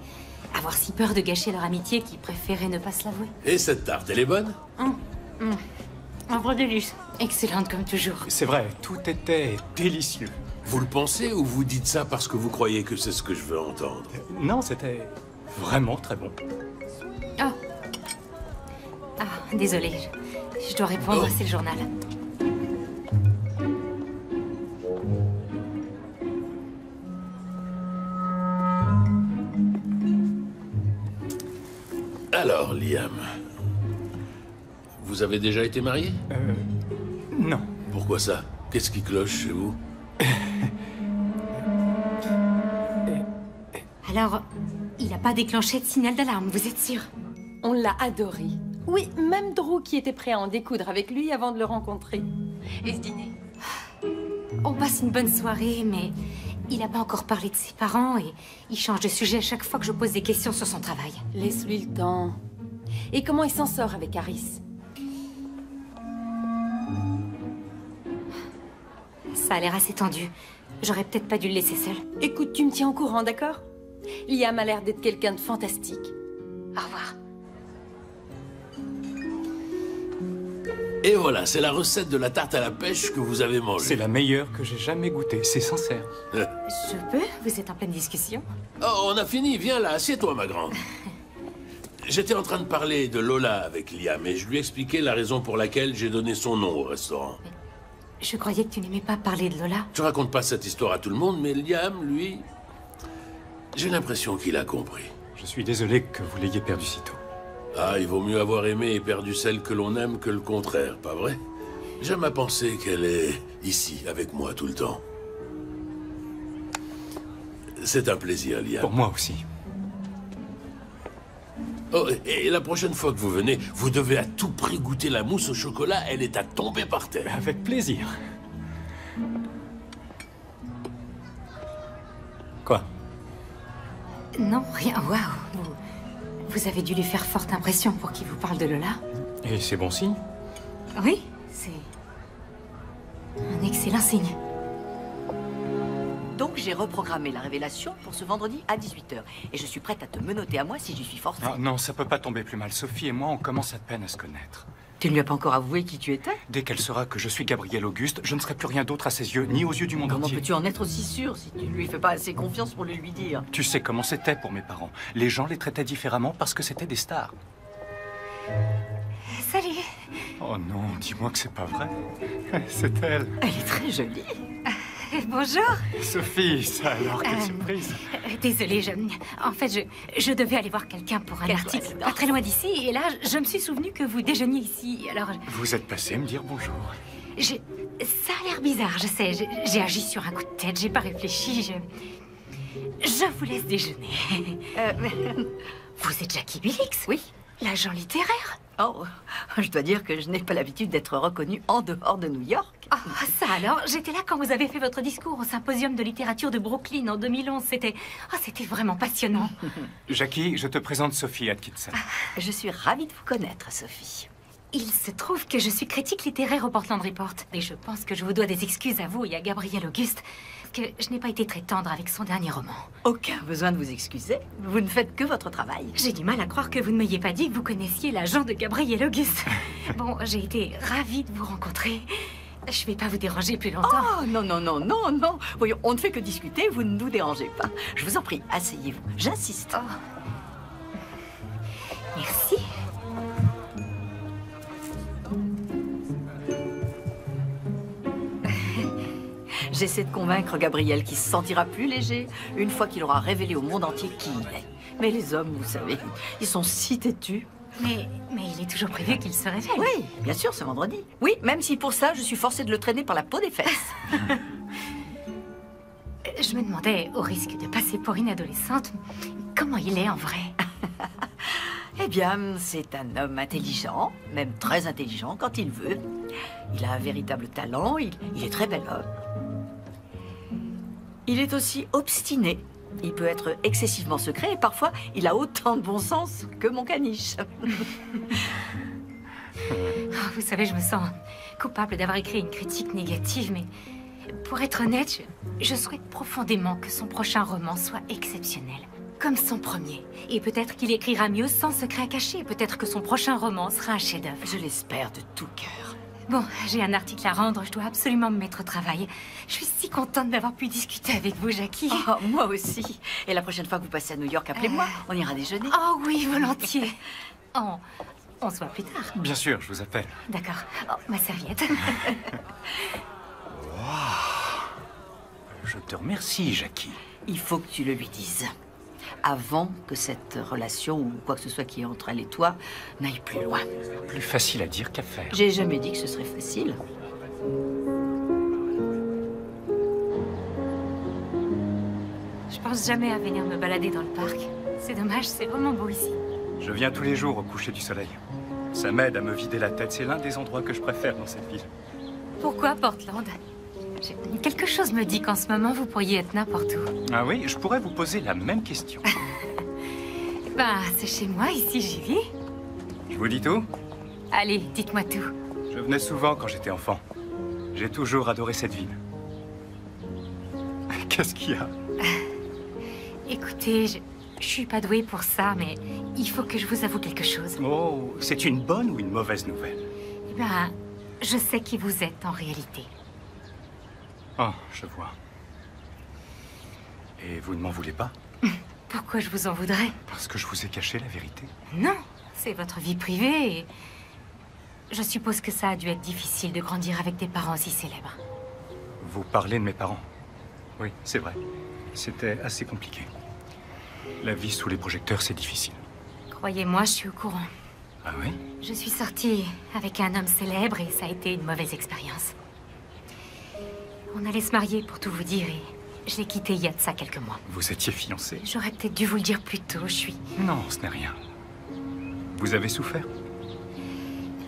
Speaker 2: avoir si peur de gâcher leur amitié qu'ils préféraient ne pas se l'avouer.
Speaker 12: Et cette tarte, elle est bonne?
Speaker 2: Un vrai délice. Excellente comme toujours.
Speaker 1: C'est vrai, tout était délicieux.
Speaker 12: Vous le pensez ou vous dites ça parce que vous croyez que c'est ce que je veux entendre?
Speaker 1: Non, c'était vraiment très bon.
Speaker 2: Ah, désolée. Je dois répondre, c'est le journal.
Speaker 12: Alors, Liam, vous avez déjà été marié?
Speaker 1: Non.
Speaker 12: Pourquoi ça? Qu'est-ce qui cloche chez vous?
Speaker 2: Alors, il n'a pas déclenché de signal d'alarme, vous êtes sûr?
Speaker 9: On l'a adoré. Oui, même Drew qui était prêt à en découdre avec lui avant de le rencontrer.
Speaker 2: Et ce dîner? On passe une bonne soirée, mais il n'a pas encore parlé de ses parents et il change de sujet à chaque fois que je pose des questions sur son travail.
Speaker 9: Laisse-lui le temps. Et comment il s'en sort avec Harris?
Speaker 2: Ça a l'air assez tendu. J'aurais peut-être pas dû le laisser seul.
Speaker 9: Écoute, tu me tiens au courant, d'accord? Liam a l'air d'être quelqu'un de fantastique.
Speaker 2: Au revoir.
Speaker 12: Et voilà, c'est la recette de la tarte à la pêche que vous avez mangée.
Speaker 1: C'est la meilleure que j'ai jamais goûtée, c'est sincère.
Speaker 2: Je peux? Vous êtes en pleine discussion?
Speaker 12: Oh, on a fini, viens là, assieds-toi, ma grande. J'étais en train de parler de Lola avec Liam et je lui expliquais la raison pour laquelle j'ai donné son nom au restaurant.
Speaker 2: Je croyais que tu n'aimais pas parler de Lola.
Speaker 12: Je raconte pas cette histoire à tout le monde, mais Liam, lui, j'ai l'impression qu'il a compris.
Speaker 1: Je suis désolé que vous l'ayez perdu si tôt.
Speaker 12: Ah, il vaut mieux avoir aimé et perdu celle que l'on aime que le contraire, pas vrai? J'aime à penser qu'elle est ici, avec moi, tout le temps. C'est un plaisir, Liam.
Speaker 1: Pour moi aussi.
Speaker 12: Oh, et la prochaine fois que vous venez, vous devez à tout prix goûter la mousse au chocolat, elle est à tomber par terre.
Speaker 1: Avec plaisir. Quoi?
Speaker 2: Non, rien. Waouh. Vous avez dû lui faire forte impression pour qu'il vous parle de Lola.
Speaker 1: Et c'est bon signe?
Speaker 2: Oui, c'est un excellent signe.
Speaker 4: Donc j'ai reprogrammé la révélation pour ce vendredi à 18h. Et je suis prête à te menotter à moi si j'y suis forcée.
Speaker 1: Ah, non, ça peut pas tomber plus mal. Sophie et moi, on commence à peine à se connaître.
Speaker 4: Tu ne lui as pas encore avoué qui tu étais?
Speaker 1: Dès qu'elle saura que je suis Gabriel Auguste, je ne serai plus rien d'autre à ses yeux, ni aux yeux du monde
Speaker 4: Comment
Speaker 1: entier.
Speaker 4: peux-tu en être aussi sûr si tu ne lui fais pas assez confiance pour le lui dire?
Speaker 1: Tu sais comment c'était pour mes parents. Les gens les traitaient différemment parce que c'était des stars.
Speaker 2: Salut.
Speaker 1: Oh non, dis-moi que c'est pas vrai. C'est elle.
Speaker 4: Elle est très jolie.
Speaker 2: Bonjour.
Speaker 1: Sophie, ça alors, quelle surprise.
Speaker 2: Désolée, en fait, je devais aller voir quelqu'un pour un article pas très loin d'ici. Et là, je me suis souvenu que vous déjeuniez ici, alors...
Speaker 1: Vous êtes passé me dire bonjour.
Speaker 2: Ça a l'air bizarre, je sais. J'ai agi sur un coup de tête, j'ai pas réfléchi, je vous laisse déjeuner. Vous êtes Jackie Billix?
Speaker 4: Oui.
Speaker 2: L'agent littéraire?
Speaker 4: Oh, je dois dire que je n'ai pas l'habitude d'être reconnue en dehors de New York.
Speaker 2: Oh, ça alors, j'étais là quand vous avez fait votre discours au symposium de littérature de Brooklyn en 2011. C'était vraiment passionnant.
Speaker 1: Jackie, je te présente Sophie Atkinson.
Speaker 4: Je suis ravie de vous connaître, Sophie.
Speaker 2: il se trouve que je suis critique littéraire au Portland Report. Et je pense que je vous dois des excuses à vous et à Gabriel Auguste, que je n'ai pas été très tendre avec son dernier roman.
Speaker 4: Aucun besoin de vous excuser. Vous ne faites que votre travail.
Speaker 2: J'ai du mal à croire que vous ne m'ayez pas dit que vous connaissiez l'agent de Gabriel Auguste. Bon, j'ai été ravie de vous rencontrer. Je vais pas vous déranger plus longtemps.
Speaker 4: Oh, non, non, non, non, non. Voyons, on ne fait que discuter, vous ne nous dérangez pas. Je vous en prie, asseyez-vous. J'insiste.
Speaker 2: Oh. Merci.
Speaker 4: J'essaie de convaincre Gabriel qu'il se sentira plus léger une fois qu'il aura révélé au monde entier qui il est. Mais les hommes, vous savez, ils sont si têtus.
Speaker 2: Mais il est toujours prévu qu'il se révèle.
Speaker 4: Oui, bien sûr, ce vendredi. Oui, même si pour ça, je suis forcée de le traîner par la peau des fesses.
Speaker 2: Je me demandais, au risque de passer pour une adolescente, comment il est en vrai.
Speaker 4: Eh bien, c'est un homme intelligent, même très intelligent quand il veut. Il a un véritable talent, il est très bel homme. Il est aussi obstiné. Il peut être excessivement secret et parfois, il a autant de bon sens que mon caniche.
Speaker 2: Oh, vous savez, je me sens coupable d'avoir écrit une critique négative, mais pour être honnête, je souhaite profondément que son prochain roman soit exceptionnel. Comme son premier. Et peut-être qu'il écrira mieux sans secret à cacher. Peut-être que son prochain roman sera un chef-d'œuvre.
Speaker 4: Je l'espère de tout cœur.
Speaker 2: Bon, j'ai un article à rendre, je dois absolument me mettre au travail. Je suis si contente d'avoir pu discuter avec vous, Jackie.
Speaker 4: Oh, moi aussi. Et la prochaine fois que vous passez à New York, appelez-moi. On ira déjeuner.
Speaker 2: Oh oui, volontiers. On se voit plus tard.
Speaker 1: Bien sûr, je vous appelle.
Speaker 2: D'accord. Oh, ma serviette.
Speaker 1: Wow. Je te remercie, Jackie.
Speaker 4: Il faut que tu le lui dises. Avant que cette relation ou quoi que ce soit qui est entre elle et toi n'aille plus loin.
Speaker 1: Plus facile à dire qu'à faire.
Speaker 4: J'ai jamais dit que ce serait facile.
Speaker 2: Je pense jamais à venir me balader dans le parc. C'est dommage, c'est vraiment beau ici.
Speaker 1: Je viens tous les jours au coucher du soleil. Ça m'aide à me vider la tête. C'est l'un des endroits que je préfère dans cette ville.
Speaker 2: Pourquoi Portland? Quelque chose me dit qu'en ce moment, vous pourriez être n'importe où.
Speaker 1: Ah oui, je pourrais vous poser la même question.
Speaker 2: Ben, c'est chez moi, ici, j'y vis.
Speaker 1: Je vous dis tout?
Speaker 2: Allez, dites-moi tout.
Speaker 1: Je venais souvent quand j'étais enfant. J'ai toujours adoré cette ville. Qu'est-ce qu'il y a?
Speaker 2: Écoutez, je suis pas douée pour ça, mais il faut que je vous avoue quelque chose.
Speaker 1: Oh, c'est une bonne ou une mauvaise nouvelle?
Speaker 2: Eh ben, je sais qui vous êtes en réalité.
Speaker 1: Oh, je vois. Et vous ne m'en voulez pas?
Speaker 2: Pourquoi je vous en voudrais?
Speaker 1: Parce que je vous ai caché la vérité.
Speaker 2: Non, c'est votre vie privée et... Je suppose que ça a dû être difficile de grandir avec des parents si célèbres.
Speaker 1: Vous parlez de mes parents? Oui, c'est vrai. C'était assez compliqué. La vie sous les projecteurs, c'est difficile.
Speaker 2: Croyez-moi, je suis au courant.
Speaker 1: Ah oui?
Speaker 2: Je suis sortie avec un homme célèbre et ça a été une mauvaise expérience. On allait se marier, pour tout vous dire, et je l'ai quitté il y a de ça quelques mois.
Speaker 1: Vous étiez fiancée?
Speaker 2: J'aurais peut-être dû vous le dire plus tôt, je suis...
Speaker 1: Non, ce n'est rien. Vous avez souffert?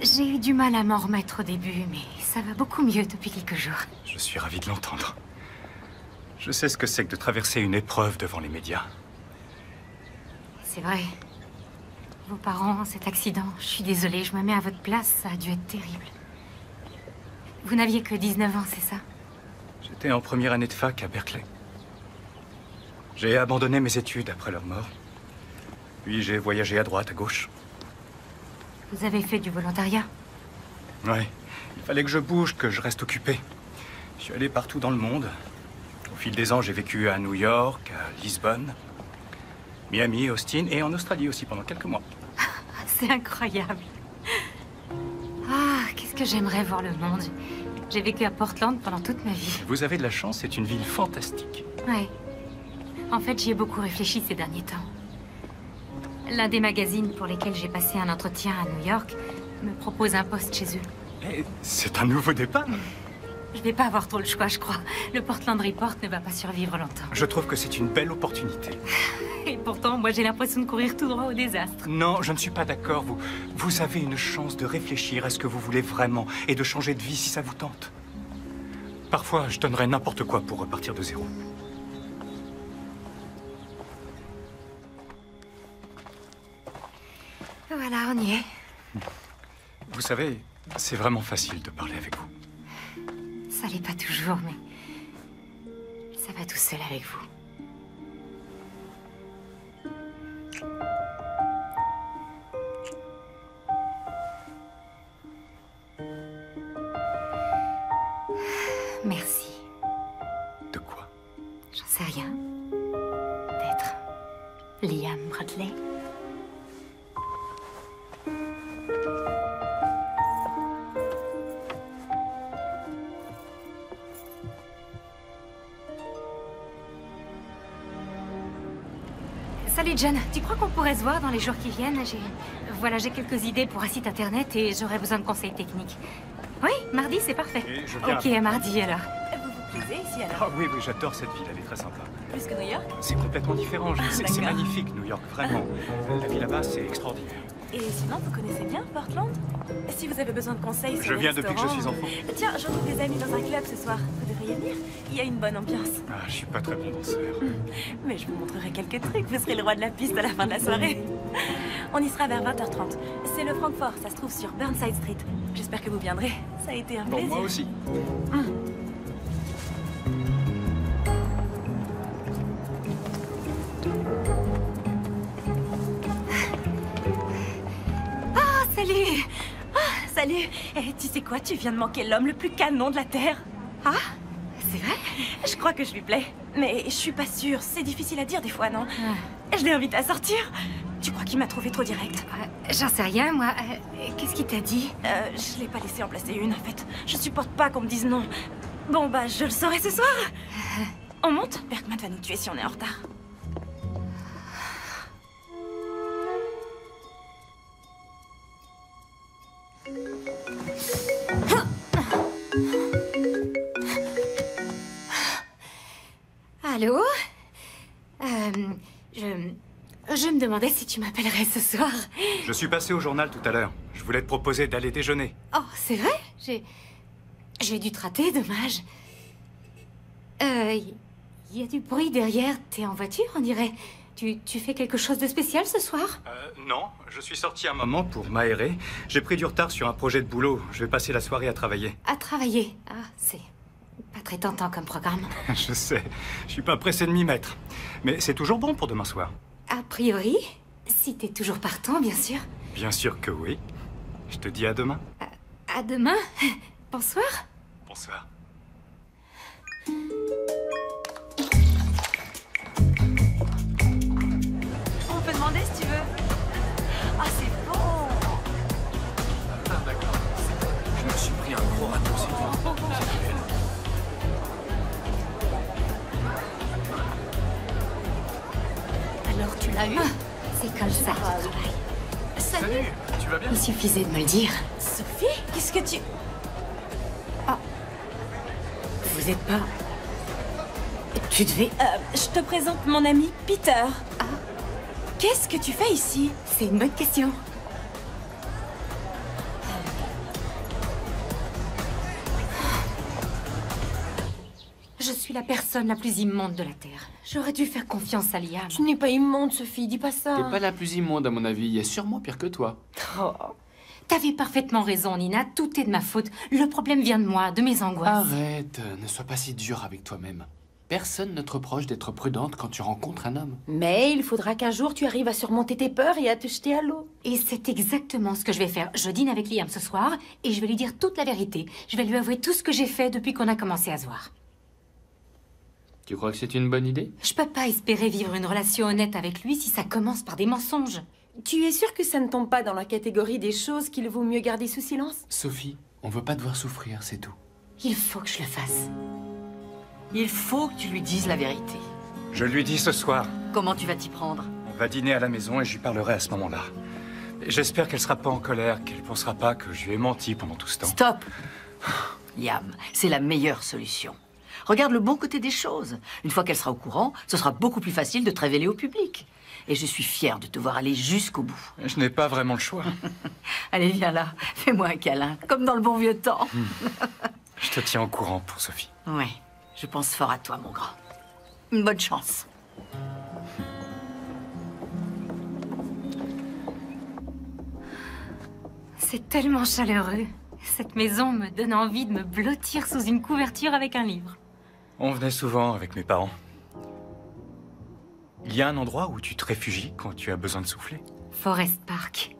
Speaker 2: J'ai eu du mal à m'en remettre au début, mais ça va beaucoup mieux depuis quelques jours.
Speaker 1: Je suis ravi de l'entendre. Je sais ce que c'est que de traverser une épreuve devant les médias.
Speaker 2: C'est vrai. Vos parents, cet accident, je suis désolée, je me mets à votre place, ça a dû être terrible. Vous n'aviez que 19 ans, c'est ça?
Speaker 1: J'étais en première année de fac à Berkeley. J'ai abandonné mes études après leur mort. Puis j'ai voyagé à droite, à gauche.
Speaker 2: Vous avez fait du volontariat?
Speaker 1: Ouais. Il fallait que je bouge, que je reste occupé. Je suis allé partout dans le monde. Au fil des ans, j'ai vécu à New York, à Lisbonne, Miami, Austin et en Australie aussi pendant quelques mois.
Speaker 2: C'est incroyable. Ah, qu'est-ce que j'aimerais voir le monde. J'ai vécu à Portland pendant toute ma vie.
Speaker 1: Vous avez de la chance, c'est une ville fantastique.
Speaker 2: Ouais. En fait, j'y ai beaucoup réfléchi ces derniers temps. L'un des magazines pour lesquels j'ai passé un entretien à New York me propose un poste chez eux.
Speaker 1: Et c'est un nouveau départ.
Speaker 2: Je vais pas avoir trop le choix, je crois. Le Portland Report ne va pas survivre longtemps.
Speaker 1: Je trouve que c'est une belle opportunité.
Speaker 2: Et pourtant, moi, j'ai l'impression de courir tout droit au désastre.
Speaker 1: Non, je ne suis pas d'accord. Vous avez une chance de réfléchir à ce que vous voulez vraiment et de changer de vie si ça vous tente. Parfois, je donnerais n'importe quoi pour repartir de zéro.
Speaker 2: Voilà, on y est.
Speaker 1: Vous savez, c'est vraiment facile de parler avec vous.
Speaker 2: Ça l'est pas toujours, mais ça va tout seul avec vous. Merci.
Speaker 1: De quoi?
Speaker 2: J'en sais rien. D'être Liam Bradley. Salut John, tu crois qu'on pourrait se voir dans les jours qui viennent? J'ai quelques idées pour un site internet et j'aurais besoin de conseils techniques. Oui, mardi, c'est parfait.
Speaker 1: Et je viens
Speaker 2: Ok, à mardi alors.
Speaker 9: Vous vous plaisez ici alors?
Speaker 1: Ah oui, oui, j'adore cette ville, elle est très sympa.
Speaker 9: Plus que New York?
Speaker 1: C'est complètement différent, c'est
Speaker 9: D'accord.
Speaker 1: magnifique, New York, vraiment. La vie là-bas, c'est extraordinaire.
Speaker 9: Et sinon, vous connaissez bien Portland? Si vous avez besoin de conseils sur
Speaker 1: Je
Speaker 9: les
Speaker 1: viens depuis que je
Speaker 9: restaurants-
Speaker 1: suis enfant.
Speaker 9: Tiens, je retrouve des amis dans un club ce soir. Vous devriez venir. Il y a une bonne ambiance.
Speaker 1: Ah, je suis pas très bon danseur.
Speaker 9: Mais je vous montrerai quelques trucs. Vous serez le roi de la piste à la fin de la soirée. On y sera vers 20h30. C'est le Francfort. Ça se trouve sur Burnside Street. J'espère que vous viendrez. Ça a été un
Speaker 1: Bon,
Speaker 9: plaisir.
Speaker 1: moi aussi.
Speaker 9: Ah, salut! Ah, salut! Eh, tu sais quoi? Tu viens de manquer l'homme le plus canon de la Terre. Ah? C'est vrai? Je crois que je lui plais. Mais je suis pas sûre. C'est difficile à dire des fois, non? Je l'ai invité à sortir. Tu crois qu'il m'a trouvé trop direct?
Speaker 2: J'en sais rien, moi. Qu'est-ce qu'il t'a dit?
Speaker 9: Je l'ai pas laissé en placer une, en fait. Je supporte pas qu'on me dise non. Bon, bah, je le saurai ce soir. On monte? Bergman va nous tuer si on est en retard.
Speaker 2: Allô? Je me demandais si tu m'appellerais ce soir.
Speaker 1: Je suis passé au journal tout à l'heure. Je voulais te proposer d'aller déjeuner.
Speaker 2: Oh, c'est vrai? J'ai dû te rater, dommage. Il y a du bruit derrière. T'es en voiture, on dirait. Tu fais quelque chose de spécial ce soir?
Speaker 1: Non, je suis sorti un moment pour m'aérer. J'ai pris du retard sur un projet de boulot. Je vais passer la soirée à travailler.
Speaker 2: À travailler. Ah, c'est pas très tentant comme programme.
Speaker 1: Je sais, je suis pas pressé de m'y mettre. Mais c'est toujours bon pour demain soir.
Speaker 2: A priori, si t'es toujours partant, bien sûr.
Speaker 1: Bien sûr que oui. Je te dis à demain.
Speaker 2: À demain. Bonsoir.
Speaker 1: Bonsoir.
Speaker 3: On peut demander si tu veux. Ah, c'est bon.
Speaker 8: Ah, d'accord. Je me suis pris un gros raccourci.
Speaker 2: Alors tu l'as eu? C'est comme ça que je travaille.
Speaker 8: Salut, tu vas bien?
Speaker 2: Il suffisait de me le dire.
Speaker 9: Sophie, qu'est-ce que tu...
Speaker 2: Vous êtes pas... Tu devais...
Speaker 9: je te présente mon ami Peter. Ah. Qu'est-ce que tu fais ici?
Speaker 2: C'est une bonne question. Je suis la personne la plus immonde de la Terre. J'aurais dû faire confiance à Liam.
Speaker 7: Tu n'es pas immonde, Sophie, dis pas ça.
Speaker 11: T'es pas la plus immonde, à mon avis. Il y a sûrement pire que toi.
Speaker 2: Oh. T'avais parfaitement raison, Nina. Tout est de ma faute. Le problème vient de moi, de mes angoisses.
Speaker 11: Arrête, ne sois pas si dur avec toi-même. Personne ne te reproche d'être prudente quand tu rencontres un homme.
Speaker 7: Mais il faudra qu'un jour tu arrives à surmonter tes peurs et à te jeter à l'eau.
Speaker 2: Et c'est exactement ce que je vais faire. Je dîne avec Liam ce soir et je vais lui dire toute la vérité. Je vais lui avouer tout ce que j'ai fait depuis qu'on a commencé à se voir.
Speaker 11: Tu crois que c'est une bonne idée?
Speaker 2: Je peux pas espérer vivre une relation honnête avec lui si ça commence par des mensonges.
Speaker 7: Tu es sûre que ça ne tombe pas dans la catégorie des choses qu'il vaut mieux garder sous silence?
Speaker 11: Sophie, on veut pas te voir souffrir, c'est tout.
Speaker 2: Il faut que je le fasse.
Speaker 4: Il faut que tu lui dises la vérité.
Speaker 1: Je lui dis ce soir.
Speaker 4: Comment tu vas t'y prendre?
Speaker 1: On va dîner à la maison et je lui parlerai à ce moment-là. J'espère qu'elle sera pas en colère, qu'elle pensera pas que je lui ai menti pendant tout ce temps.
Speaker 4: Stop! Liam, c'est la meilleure solution. Regarde le bon côté des choses. Une fois qu'elle sera au courant, ce sera beaucoup plus facile de te révéler au public. Et je suis fière de te voir aller jusqu'au bout.
Speaker 1: Je n'ai pas vraiment le choix.
Speaker 4: Allez, viens là. Fais-moi un câlin, comme dans le bon vieux temps.
Speaker 1: Je te tiens au courant pour Sophie.
Speaker 4: Ouais, je pense fort à toi, mon grand. Une bonne chance.
Speaker 2: c'est tellement chaleureux. Cette maison me donne envie de me blottir sous une couverture avec un livre.
Speaker 1: On venait souvent avec mes parents. Il y a un endroit où tu te réfugies quand tu as besoin de souffler?
Speaker 2: Forest Park.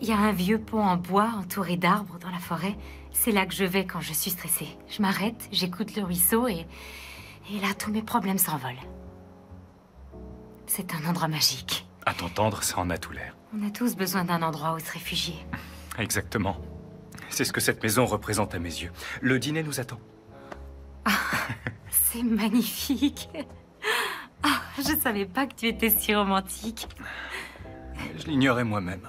Speaker 2: Il y a un vieux pont en bois entouré d'arbres dans la forêt. C'est là que je vais quand je suis stressée. Je m'arrête, j'écoute le ruisseau et là, tous mes problèmes s'envolent. C'est un endroit magique.
Speaker 1: À t'entendre, ça en a tout l'air.
Speaker 2: On a tous besoin d'un endroit où se réfugier.
Speaker 1: Exactement. C'est ce que cette maison représente à mes yeux. Le dîner nous attend.
Speaker 2: C'est magnifique. Ah, je savais pas que tu étais si romantique.
Speaker 1: Je l'ignorais moi-même.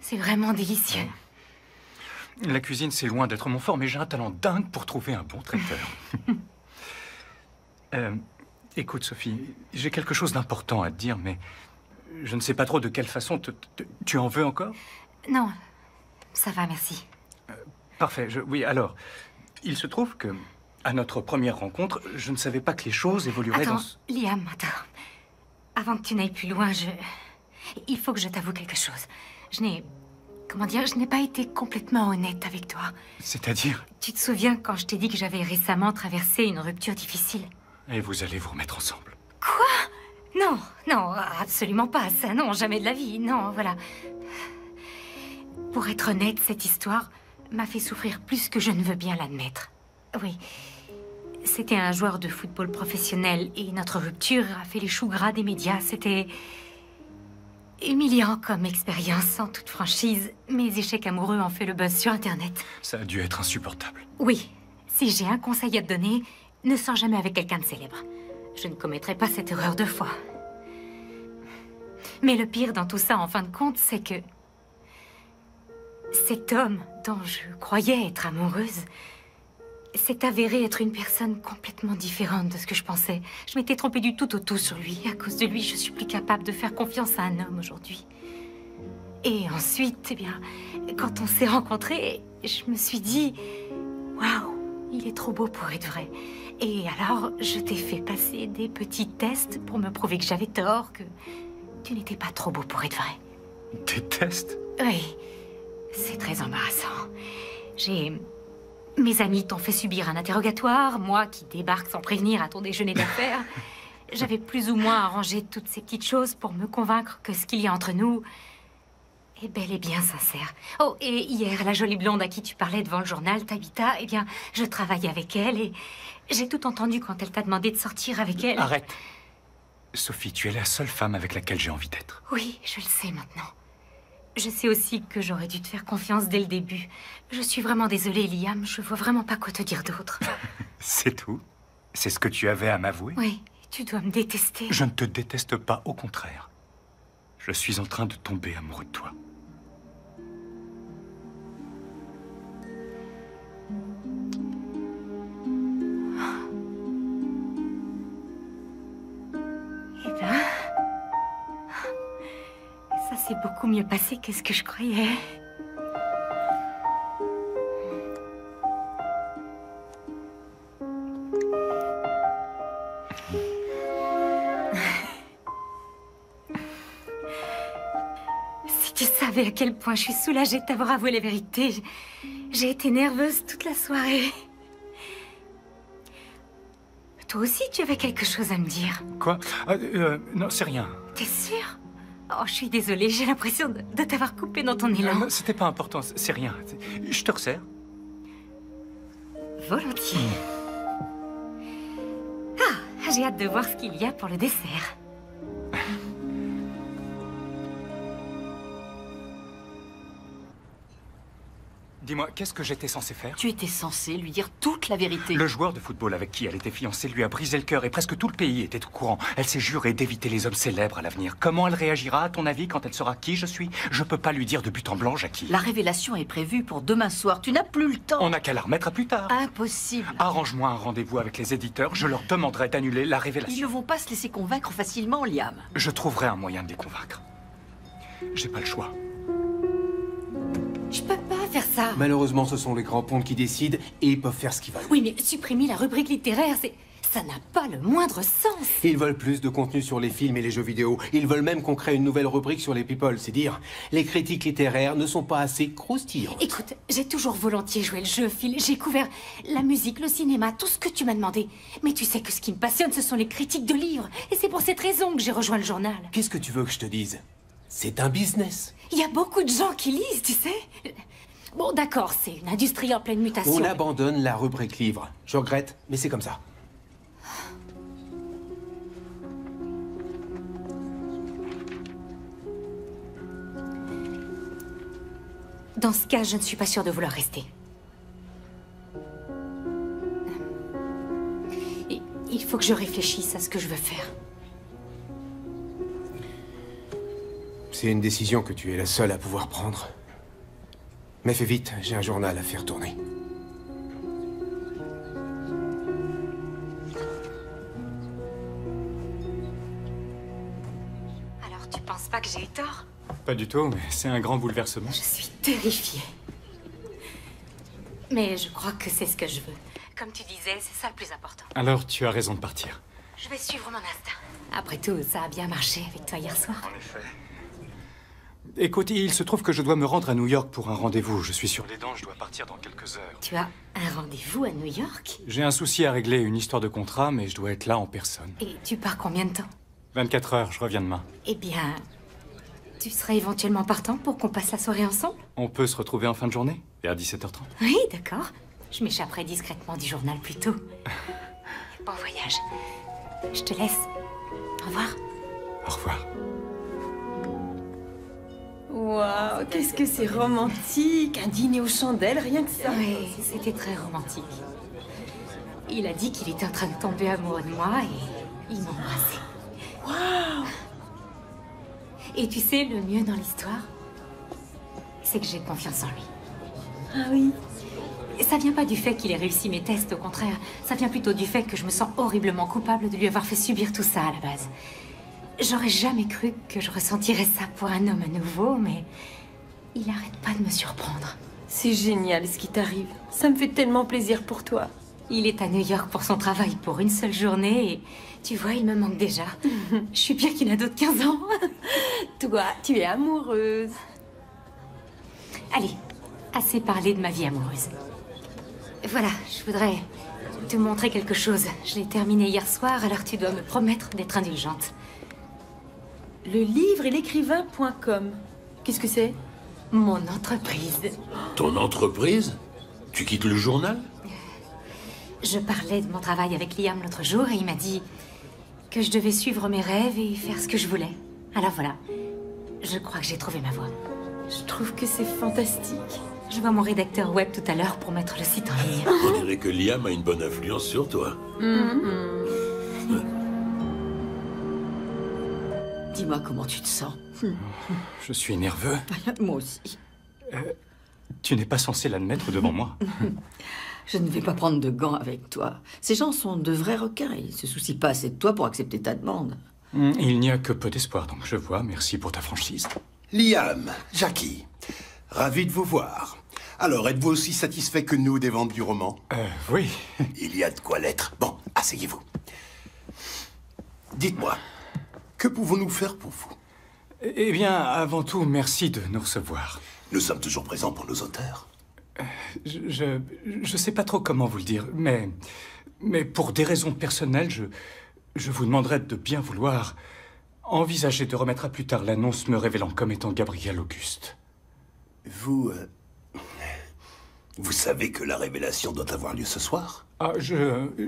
Speaker 2: C'est vraiment délicieux.
Speaker 1: La cuisine, c'est loin d'être mon fort, mais j'ai un talent dingue pour trouver un bon traiteur. Écoute, Sophie, j'ai quelque chose d'important à te dire, mais je ne sais pas trop de quelle façon tu en veux encore?
Speaker 2: Non, ça va, merci.
Speaker 1: Parfait, oui, alors, il se trouve que, à notre première rencontre, je ne savais pas que les choses évolueraient
Speaker 2: Attends, Liam, attends. Avant que tu n'ailles plus loin, il faut que je t'avoue quelque chose. Je n'ai pas été complètement honnête avec toi.
Speaker 1: C'est-à-dire?
Speaker 2: Tu te souviens quand je t'ai dit que j'avais récemment traversé une rupture difficile?
Speaker 1: Et vous allez vous remettre ensemble?
Speaker 2: Quoi? Non, non, absolument pas. Ça, non, jamais de la vie. Non, voilà. Pour être honnête, cette histoire m'a fait souffrir plus que je ne veux bien l'admettre. Oui. C'était un joueur de football professionnel et notre rupture a fait les choux gras des médias. C'était humiliant comme expérience, en toute franchise. Mes échecs amoureux ont fait le buzz sur Internet.
Speaker 1: Ça a dû être insupportable.
Speaker 2: Oui. Si j'ai un conseil à te donner, ne sors jamais avec quelqu'un de célèbre. Je ne commettrai pas cette erreur 2 fois. Mais le pire dans tout ça, en fin de compte, c'est que cet homme dont je croyais être amoureuse s'est avéré être une personne complètement différente de ce que je pensais. Je m'étais trompée du tout au tout sur lui. À cause de lui, je suis plus capable de faire confiance à un homme aujourd'hui. Et ensuite, eh bien, quand on s'est rencontrés, je me suis dit « Waouh, il est trop beau pour être vrai ». Et alors, je t'ai fait passer des petits tests pour me prouver que j'avais tort, que tu n'étais pas trop beau pour être vrai.
Speaker 1: Des tests?
Speaker 2: Oui, c'est très embarrassant. Mes amis t'ont fait subir un interrogatoire, moi qui débarque sans prévenir à ton déjeuner d'affaires. J'avais plus ou moins arrangé toutes ces petites choses pour me convaincre que ce qu'il y a entre nous est bel et bien sincère. Oh, et hier, la jolie blonde à qui tu parlais devant le journal, Tabitha, eh bien, je travaillais avec elle et j'ai tout entendu quand elle t'a demandé de sortir avec elle.
Speaker 1: Arrête. Sophie, tu es la seule femme avec laquelle j'ai envie d'être.
Speaker 2: Oui, je le sais maintenant. Je sais aussi que j'aurais dû te faire confiance dès le début. Je suis vraiment désolée, Liam. Je vois vraiment pas quoi te dire d'autre.
Speaker 1: C'est tout? C'est ce que tu avais à m'avouer?
Speaker 2: Oui, tu dois me détester.
Speaker 1: Je ne te déteste pas, au contraire. Je suis en train de tomber amoureux de toi.
Speaker 2: Eh ben... ça s'est beaucoup mieux passé que ce que je croyais. Si tu savais à quel point je suis soulagée de t'avoir avoué la vérité. J'ai été nerveuse toute la soirée. Toi aussi, tu avais quelque chose à me dire.
Speaker 1: Quoi? Non, c'est rien.
Speaker 2: T'es sûre? Oh, je suis désolée, j'ai l'impression de t'avoir coupé dans ton élan.
Speaker 1: Non, c'était pas important, c'est rien. Je te resserre.
Speaker 2: Volontiers. Ah, j'ai hâte de voir ce qu'il y a pour le dessert.
Speaker 1: Dis-moi, qu'est-ce que j'étais censé faire?
Speaker 4: Tu étais censé lui dire toute la vérité.
Speaker 1: Le joueur de football avec qui elle était fiancée lui a brisé le cœur et presque tout le pays était au courant. Elle s'est jurée d'éviter les hommes célèbres à l'avenir. Comment elle réagira, à ton avis, quand elle saura qui je suis? Je peux pas lui dire de but en blanc, Jackie.
Speaker 4: La révélation est prévue pour demain soir. Tu n'as plus le temps.
Speaker 1: On n'a qu'à la remettre à plus tard.
Speaker 4: Impossible.
Speaker 1: Arrange-moi un rendez-vous avec les éditeurs. Je leur demanderai d'annuler la révélation.
Speaker 4: Ils ne vont pas se laisser convaincre facilement, Liam.
Speaker 1: Je trouverai un moyen de les convaincre. J'ai pas le choix.
Speaker 2: Je peux pas faire ça.
Speaker 10: Malheureusement, ce sont les grands pontes qui décident et ils peuvent faire ce qu'ils veulent.
Speaker 2: Oui, mais supprimer la rubrique littéraire, Ça n'a pas le moindre sens.
Speaker 10: Ils veulent plus de contenu sur les films et les jeux vidéo. Ils veulent même qu'on crée une nouvelle rubrique sur les people. C'est dire, les critiques littéraires ne sont pas assez croustillantes.
Speaker 2: Écoute, j'ai toujours volontiers joué le jeu, Phil. J'ai couvert la musique, le cinéma, tout ce que tu m'as demandé. Mais tu sais que ce qui me passionne, ce sont les critiques de livres. Et c'est pour cette raison que j'ai rejoint le journal.
Speaker 10: Qu'est-ce que tu veux que je te dise? C'est un business.
Speaker 2: Il y a beaucoup de gens qui lisent, tu sais. Bon, d'accord, c'est une industrie en pleine mutation.
Speaker 10: On abandonne la rubrique livre. Je regrette, mais c'est comme ça.
Speaker 2: Dans ce cas, je ne suis pas sûre de vouloir rester. Il faut que je réfléchisse à ce que je veux faire.
Speaker 10: C'est une décision que tu es la seule à pouvoir prendre. Mais fais vite, j'ai un journal à faire tourner.
Speaker 2: Alors, tu penses pas que j'ai eu tort?
Speaker 1: Pas du tout, mais c'est un grand bouleversement.
Speaker 2: Je suis terrifiée. Mais je crois que c'est ce que je veux. Comme tu disais, c'est ça le plus important.
Speaker 1: Alors, tu as raison de partir.
Speaker 2: Je vais suivre mon instinct. Après tout, ça a bien marché avec toi hier soir.
Speaker 1: En effet. Écoute, il se trouve que je dois me rendre à New York pour un rendez-vous. Je suis sur les dents, je dois partir dans quelques heures.
Speaker 2: Tu as un rendez-vous à New York?
Speaker 1: J'ai un souci à régler, une histoire de contrat, mais je dois être là en personne.
Speaker 2: Et tu pars combien de temps?
Speaker 1: 24 heures, je reviens demain.
Speaker 2: Eh bien, tu serais éventuellement partant pour qu'on passe la soirée ensemble?
Speaker 1: On peut se retrouver en fin de journée, vers 17h30.
Speaker 2: Oui, d'accord. Je m'échapperai discrètement du journal plus tôt. Bon voyage. Je te laisse. Au revoir.
Speaker 1: Au revoir.
Speaker 9: Waouh, qu'est-ce que c'est romantique! Un dîner aux chandelles, rien que ça.
Speaker 2: Oui, c'était très romantique. Il a dit qu'il était en train de tomber amoureux de moi et il m'a embrassée.
Speaker 9: Waouh!
Speaker 2: Et tu sais, le mieux dans l'histoire, c'est que j'ai confiance en lui.
Speaker 9: Ah oui?
Speaker 2: Ça vient pas du fait qu'il ait réussi mes tests, au contraire. Ça vient plutôt du fait que je me sens horriblement coupable de lui avoir fait subir tout ça à la base. J'aurais jamais cru que je ressentirais ça pour un homme nouveau, mais il arrête pas de me surprendre.
Speaker 9: C'est génial ce qui t'arrive. Ça me fait tellement plaisir pour toi.
Speaker 2: Il est à New York pour son travail pour une seule journée et tu vois, il me manque déjà. Je suis bien qu'il n'a d'autres 15 ans.
Speaker 9: Toi, tu es amoureuse.
Speaker 2: Allez, assez parlé de ma vie amoureuse. Voilà, je voudrais te montrer quelque chose. Je l'ai terminé hier soir, alors tu dois me promettre d'être indulgente.
Speaker 9: Le livre et l'écrivain.com. Qu'est-ce que c'est?
Speaker 2: Mon entreprise.
Speaker 12: Ton entreprise? Tu quittes le journal?
Speaker 2: Je parlais de mon travail avec Liam l'autre jour et il m'a dit que je devais suivre mes rêves et faire ce que je voulais. Alors voilà, je crois que j'ai trouvé ma voie.
Speaker 9: Je trouve que c'est fantastique.
Speaker 2: Je vois mon rédacteur web tout à l'heure pour mettre le site en ligne.
Speaker 12: On dirait que Liam a une bonne influence sur toi.
Speaker 4: Dis-moi comment tu te sens.
Speaker 1: Je suis nerveux.
Speaker 4: Moi aussi.
Speaker 1: Tu n'es pas censé l'admettre devant moi.
Speaker 4: Je ne vais pas prendre de gants avec toi. Ces gens sont de vrais requins. Ils se soucient pas assez de toi pour accepter ta demande.
Speaker 1: Il n'y a que peu d'espoir, donc je vois. Merci pour ta franchise.
Speaker 13: Liam, Jackie, ravi de vous voir. Alors, êtes-vous aussi satisfait que nous des ventes du roman?
Speaker 1: Oui.
Speaker 13: Il y a de quoi l'être. Bon, asseyez-vous. Dites-moi, que pouvons-nous faire pour vous?
Speaker 1: Eh bien, avant tout, merci de nous recevoir.
Speaker 13: Nous sommes toujours présents pour nos auteurs.
Speaker 1: Je sais pas trop comment vous le dire, mais pour des raisons personnelles, je vous demanderais de bien vouloir envisager de remettre à plus tard l'annonce me révélant comme étant Gabriel Auguste.
Speaker 13: Vous savez que la révélation doit avoir lieu ce soir?
Speaker 1: Ah,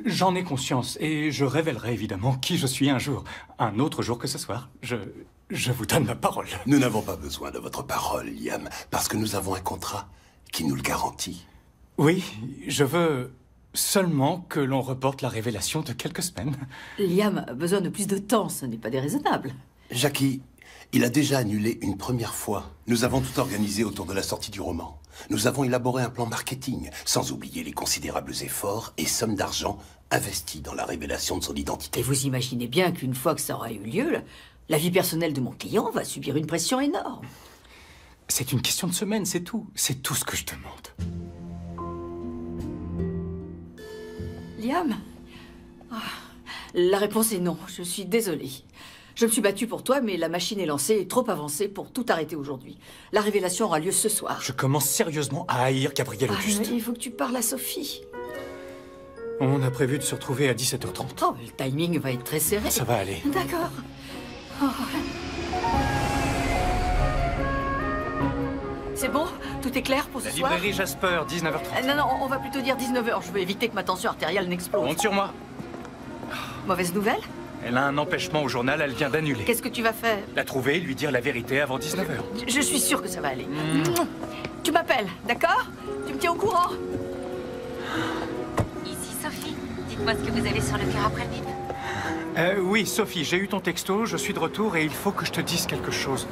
Speaker 1: j'en ai conscience, et je révélerai évidemment qui je suis un jour. Un autre jour que ce soir. Je vous donne ma parole.
Speaker 13: Nous n'avons pas besoin de votre parole, Liam, parce que nous avons un contrat qui nous le garantit.
Speaker 1: Oui, je veux seulement que l'on reporte la révélation de quelques semaines.
Speaker 4: Liam a besoin de plus de temps, ce n'est pas déraisonnable.
Speaker 13: Jackie, il a déjà annulé une première fois. Nous avons tout organisé autour de la sortie du roman. Nous avons élaboré un plan marketing, sans oublier les considérables efforts et sommes d'argent investis dans la révélation de son identité.
Speaker 4: Et vous imaginez bien qu'une fois que ça aura eu lieu, la vie personnelle de mon client va subir une pression énorme.
Speaker 1: C'est une question de semaine, c'est tout. C'est tout ce que je demande.
Speaker 4: Liam, La réponse est non. Je suis désolée. Je me suis battue pour toi, mais la machine est lancée et trop avancée pour tout arrêter aujourd'hui. La révélation aura lieu ce soir.
Speaker 1: Je commence sérieusement à haïr Gabriel Auguste.
Speaker 4: Il faut que tu parles à Sophie.
Speaker 1: On a prévu de se retrouver à 17h30.
Speaker 4: Oh, le timing va être très serré.
Speaker 1: Ça va aller.
Speaker 4: D'accord. Oh. C'est bon? Tout est clair pour ce soir?
Speaker 1: La librairie Jasper, 19h30.
Speaker 4: Non, on va plutôt dire 19h. Je veux éviter que ma tension artérielle n'explose.
Speaker 1: Compte sur moi.
Speaker 4: Mauvaise nouvelle?
Speaker 1: Elle a un empêchement au journal, elle vient d'annuler.
Speaker 4: Qu'est-ce que tu vas faire?
Speaker 1: La trouver et lui dire la vérité avant 19h.
Speaker 4: Je suis sûre que ça va aller. Tu m'appelles, d'accord? Tu me tiens au courant?
Speaker 2: Ici Sophie. Dites-moi ce que vous avez sur le cœur après le bip.
Speaker 1: Oui, Sophie, j'ai eu ton texto, je suis de retour et il faut que je te dise quelque chose.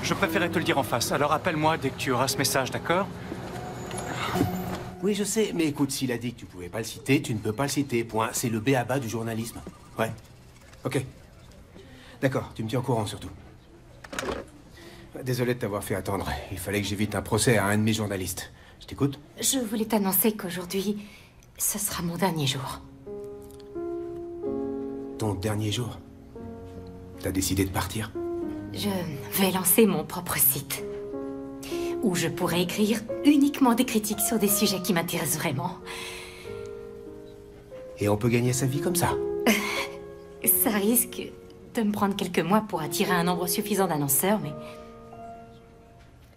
Speaker 1: Je préférais te le dire en face, alors appelle-moi dès que tu auras ce message, d'accord?
Speaker 10: Oui, je sais, mais écoute, s'il a dit que tu pouvais pas le citer, tu ne peux pas le citer, point. C'est le b.a.-ba du journalisme. Ouais. Ok. D'accord, tu me tiens au courant surtout. Désolé de t'avoir fait attendre. Il fallait que j'évite un procès à un de mes journalistes. Je t'écoute?
Speaker 2: Je voulais t'annoncer qu'aujourd'hui, ce sera mon dernier jour.
Speaker 10: Ton dernier jour? T'as décidé de partir?
Speaker 2: Je vais lancer mon propre site, où je pourrai écrire uniquement des critiques sur des sujets qui m'intéressent vraiment.
Speaker 10: Et on peut gagner sa vie comme ça?
Speaker 2: Ça risque de me prendre quelques mois pour attirer un nombre suffisant d'annonceurs, mais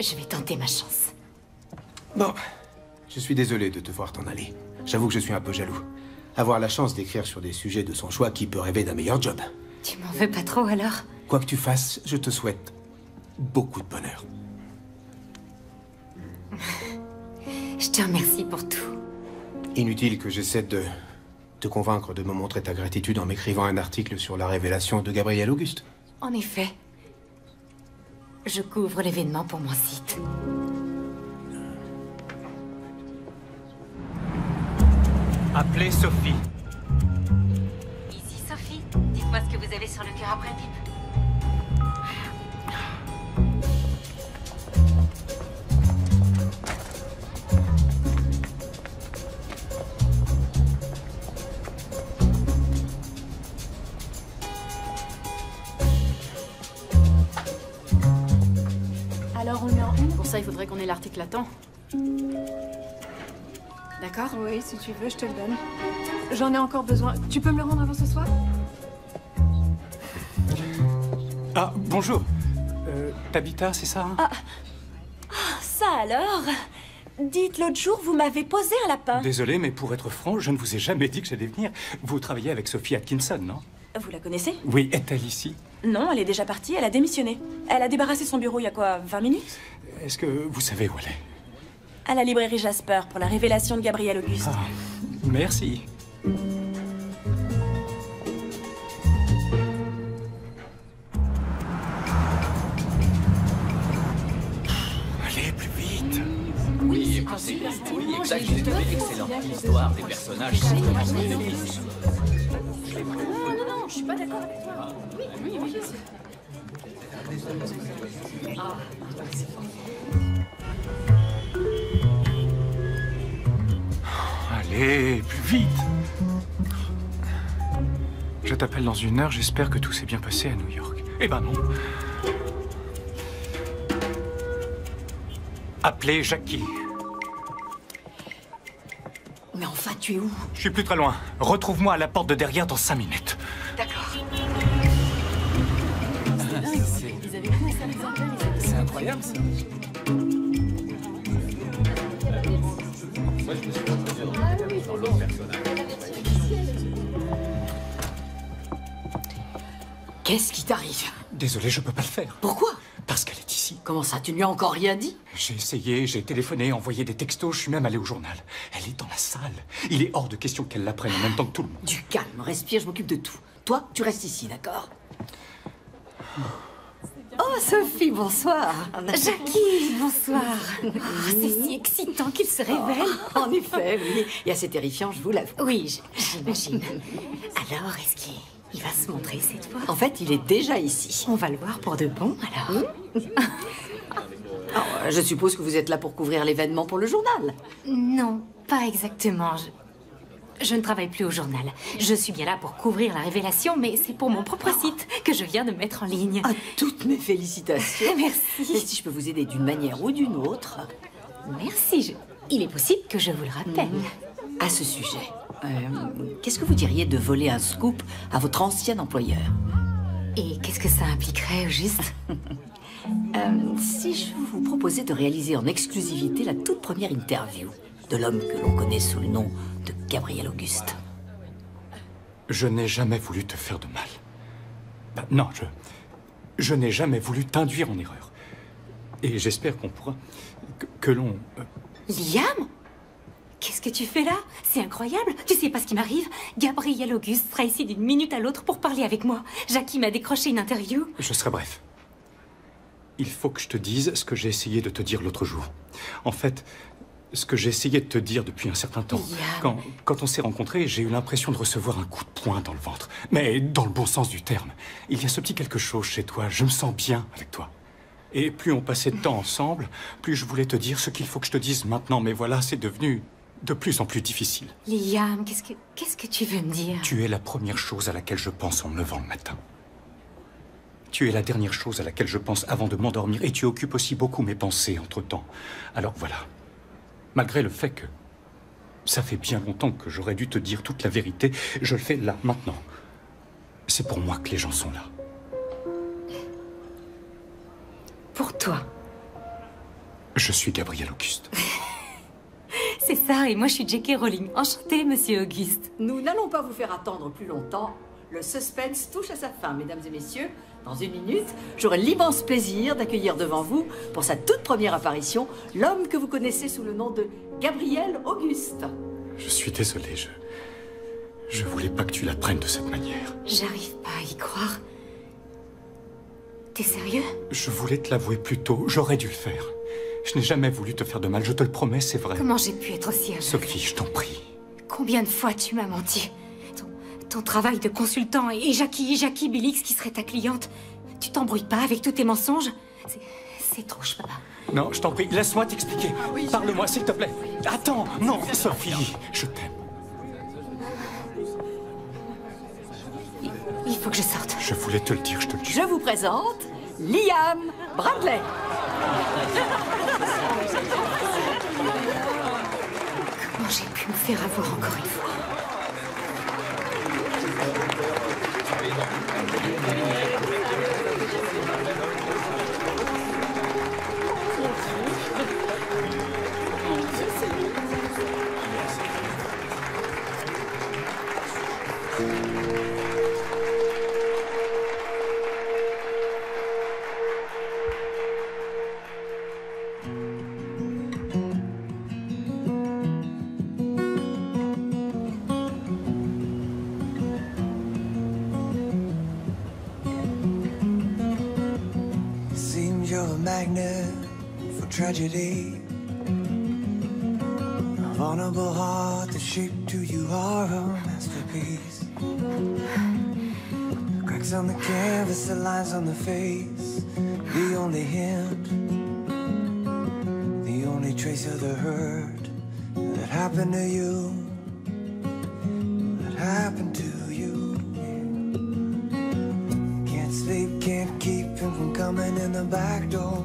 Speaker 2: je vais tenter ma chance.
Speaker 10: Bon, je suis désolé de te voir t'en aller. J'avoue que je suis un peu jaloux. Avoir la chance d'écrire sur des sujets de son choix, qui peut rêver d'un meilleur job?
Speaker 2: Tu m'en veux pas trop alors?
Speaker 10: Quoi que tu fasses, je te souhaite beaucoup de bonheur.
Speaker 2: Je te remercie pour tout.
Speaker 10: Inutile que j'essaie de te convaincre de me montrer ta gratitude en m'écrivant un article sur la révélation de Gabriel Auguste.
Speaker 2: En effet, je couvre l'événement pour mon site.
Speaker 1: Appelez Sophie.
Speaker 2: Ici Sophie. Dites-moi ce que vous avez sur le cœur après le bip.
Speaker 7: Alors on est en une. Pour ça, il faudrait qu'on ait l'article à temps. D'accord? Oui, si tu veux, je te le donne. J'en ai encore besoin. Tu peux me le rendre avant ce soir?
Speaker 1: Ah, bonjour. Tabitha, c'est ça?
Speaker 9: Ah, ça alors? Dites, l'autre jour, vous m'avez posé un lapin.
Speaker 1: Désolé, mais pour être franc, je ne vous ai jamais dit que j'allais venir. Vous travaillez avec Sophie Atkinson, non?
Speaker 9: Vous la connaissez?
Speaker 1: Oui, est-elle ici?
Speaker 9: Non, elle est déjà partie, elle a démissionné. Elle a débarrassé son bureau il y a quoi, 20 minutes?
Speaker 1: Est-ce que vous savez où elle est?
Speaker 9: À la librairie Jasper, pour la révélation de Gabriel Auguste.
Speaker 1: Ah, merci. Allez, plus vite.
Speaker 8: Oui, et puis c'est oui, exact, j'ai trouvé excellent. L'histoire des personnages sont vraiment magnifiques.
Speaker 7: Non, je suis pas d'accord avec toi. Oui.
Speaker 1: Allez, plus vite. Je t'appelle dans 1 heure, j'espère que tout s'est bien passé à New York. Eh ben non. Appelez Jackie.
Speaker 4: Mais enfin, tu es où?
Speaker 1: Je suis plus très loin. Retrouve-moi à la porte de derrière dans 5 minutes.
Speaker 4: D'accord.
Speaker 8: C'est incroyable, ça. Moi, je me suis retrouvé dans l'autre personnage.
Speaker 4: Qu'est-ce qui t'arrive?
Speaker 1: Désolé, je peux pas le faire.
Speaker 4: Pourquoi?
Speaker 1: Parce qu'elle est ici.
Speaker 4: Comment ça? Tu lui as encore rien dit?
Speaker 1: J'ai essayé, j'ai téléphoné, envoyé des textos, je suis même allé au journal. Elle est dans la salle. Il est hors de question qu'elle l'apprenne en même temps que tout le monde.
Speaker 4: Du calme, respire, je m'occupe de tout. Toi, tu restes ici, d'accord? Oh, Sophie, bonsoir.
Speaker 2: Jackie, bonsoir. Oh, c'est si excitant qu'il se révèle.
Speaker 4: Oh, en effet, oui. Et assez terrifiant, je vous l'avoue.
Speaker 2: Oui, j'imagine. Alors, est-ce qu'il va se montrer cette fois?
Speaker 4: En fait, il est déjà ici.
Speaker 2: On va le voir pour de bon, alors.
Speaker 4: Alors, je suppose que vous êtes là pour couvrir l'événement pour le journal.
Speaker 2: Non, pas exactement. Je ne travaille plus au journal. Je suis bien là pour couvrir la révélation, mais c'est pour mon propre site que je viens de mettre en ligne.
Speaker 4: Ah, toutes mes félicitations.
Speaker 2: Merci.
Speaker 4: Et si je peux vous aider d'une manière ou d'une autre...
Speaker 2: Merci. Il est possible que je vous le rappelle.
Speaker 4: À ce sujet, qu'est-ce que vous diriez de voler un scoop à votre ancien employeur?
Speaker 2: Et qu'est-ce que ça impliquerait, au juste?
Speaker 4: Si je vous proposais de réaliser en exclusivité la toute première interview de l'homme que l'on connaît sous le nom de Gabriel Auguste.
Speaker 1: Je n'ai jamais voulu te faire de mal. Ben, non, je n'ai jamais voulu t'induire en erreur. Et j'espère qu'on pourra... que l'on...
Speaker 2: Liam? Qu'est-ce que tu fais là? C'est incroyable. Tu sais pas ce qui m'arrive? Gabriel Auguste sera ici d'une minute à l'autre pour parler avec moi. Jackie m'a décroché une interview.
Speaker 1: Je serai bref. Il faut que je te dise ce que j'ai essayé de te dire l'autre jour. En fait, ce que j'ai essayé de te dire depuis un certain temps. Quand on s'est rencontrés, j'ai eu l'impression de recevoir un coup de poing dans le ventre. Mais dans le bon sens du terme. Il y a ce petit quelque chose chez toi. Je me sens bien avec toi. Et plus on passait de temps ensemble, plus je voulais te dire ce qu'il faut que je te dise maintenant. Mais voilà, c'est devenu de plus en plus difficile.
Speaker 2: Liam, qu'est-ce que tu veux me dire?
Speaker 1: Tu es la première chose à laquelle je pense en me levant le matin. Tu es la dernière chose à laquelle je pense avant de m'endormir. Et tu occupes aussi beaucoup mes pensées entre-temps. Alors voilà. Malgré le fait que ça fait bien longtemps que j'aurais dû te dire toute la vérité, je le fais là, maintenant. C'est pour moi que les gens sont là.
Speaker 2: Pour toi.
Speaker 1: Je suis Gabriel Auguste.
Speaker 2: C'est ça, et moi je suis J.K. Rowling. Enchantée, monsieur Auguste.
Speaker 4: Nous n'allons pas vous faire attendre plus longtemps. Le suspense touche à sa fin, mesdames et messieurs. Dans une minute, j'aurai l'immense plaisir d'accueillir devant vous, pour sa toute première apparition, l'homme que vous connaissez sous le nom de Gabriel Auguste.
Speaker 1: Je suis désolé, je voulais pas que tu la prennes de cette manière.
Speaker 2: J'arrive pas à y croire. T'es sérieux?
Speaker 1: Je voulais te l'avouer plus tôt, j'aurais dû le faire. Je n'ai jamais voulu te faire de mal, je te le promets, c'est vrai.
Speaker 2: Comment j'ai pu être aussi aveugle?
Speaker 1: Sophie, je t'en prie.
Speaker 2: Combien de fois tu m'as menti? Ton travail de consultant et Jackie Billix qui serait ta cliente. Tu t'embrouilles pas avec tous tes mensonges? C'est trop, je peux pas.
Speaker 1: Non, je t'en prie, laisse-moi t'expliquer. Parle-moi, s'il te plaît. Attends, non, Sophie, je t'aime.
Speaker 2: Il faut que je sorte.
Speaker 1: Je voulais te le dire, je te le dis.
Speaker 4: Je vous présente Liam Bradley.
Speaker 2: Comment j'ai pu me faire avoir encore une fois?
Speaker 14: Tragedy, a vulnerable heart that shaped who you are, a masterpiece. Cracks on the canvas, the lines on the face, the only hint, the only trace of the hurt that happened to you, that happened to you. Can't sleep, can't keep him from coming in the back door.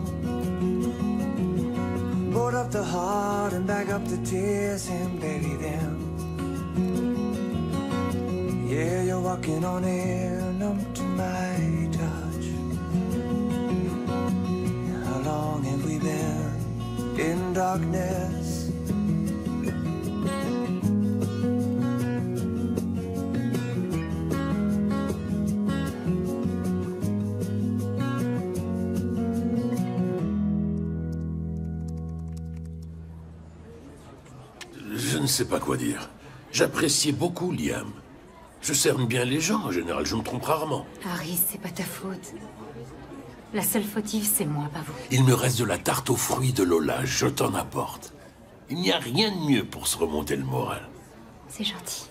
Speaker 14: Board up the heart and bag up the tears and bury them. Yeah, you're walking on air, numb to my touch. How long have we been in darkness?
Speaker 12: Je ne sais pas quoi dire. J'appréciais beaucoup Liam. Je cerne bien les gens, en général, je me trompe rarement.
Speaker 2: Harry, c'est pas ta faute. La seule fautive, c'est moi, pas vous.
Speaker 12: Il me reste de la tarte aux fruits de Lola, je t'en apporte. Il n'y a rien de mieux pour se remonter le moral.
Speaker 2: C'est gentil.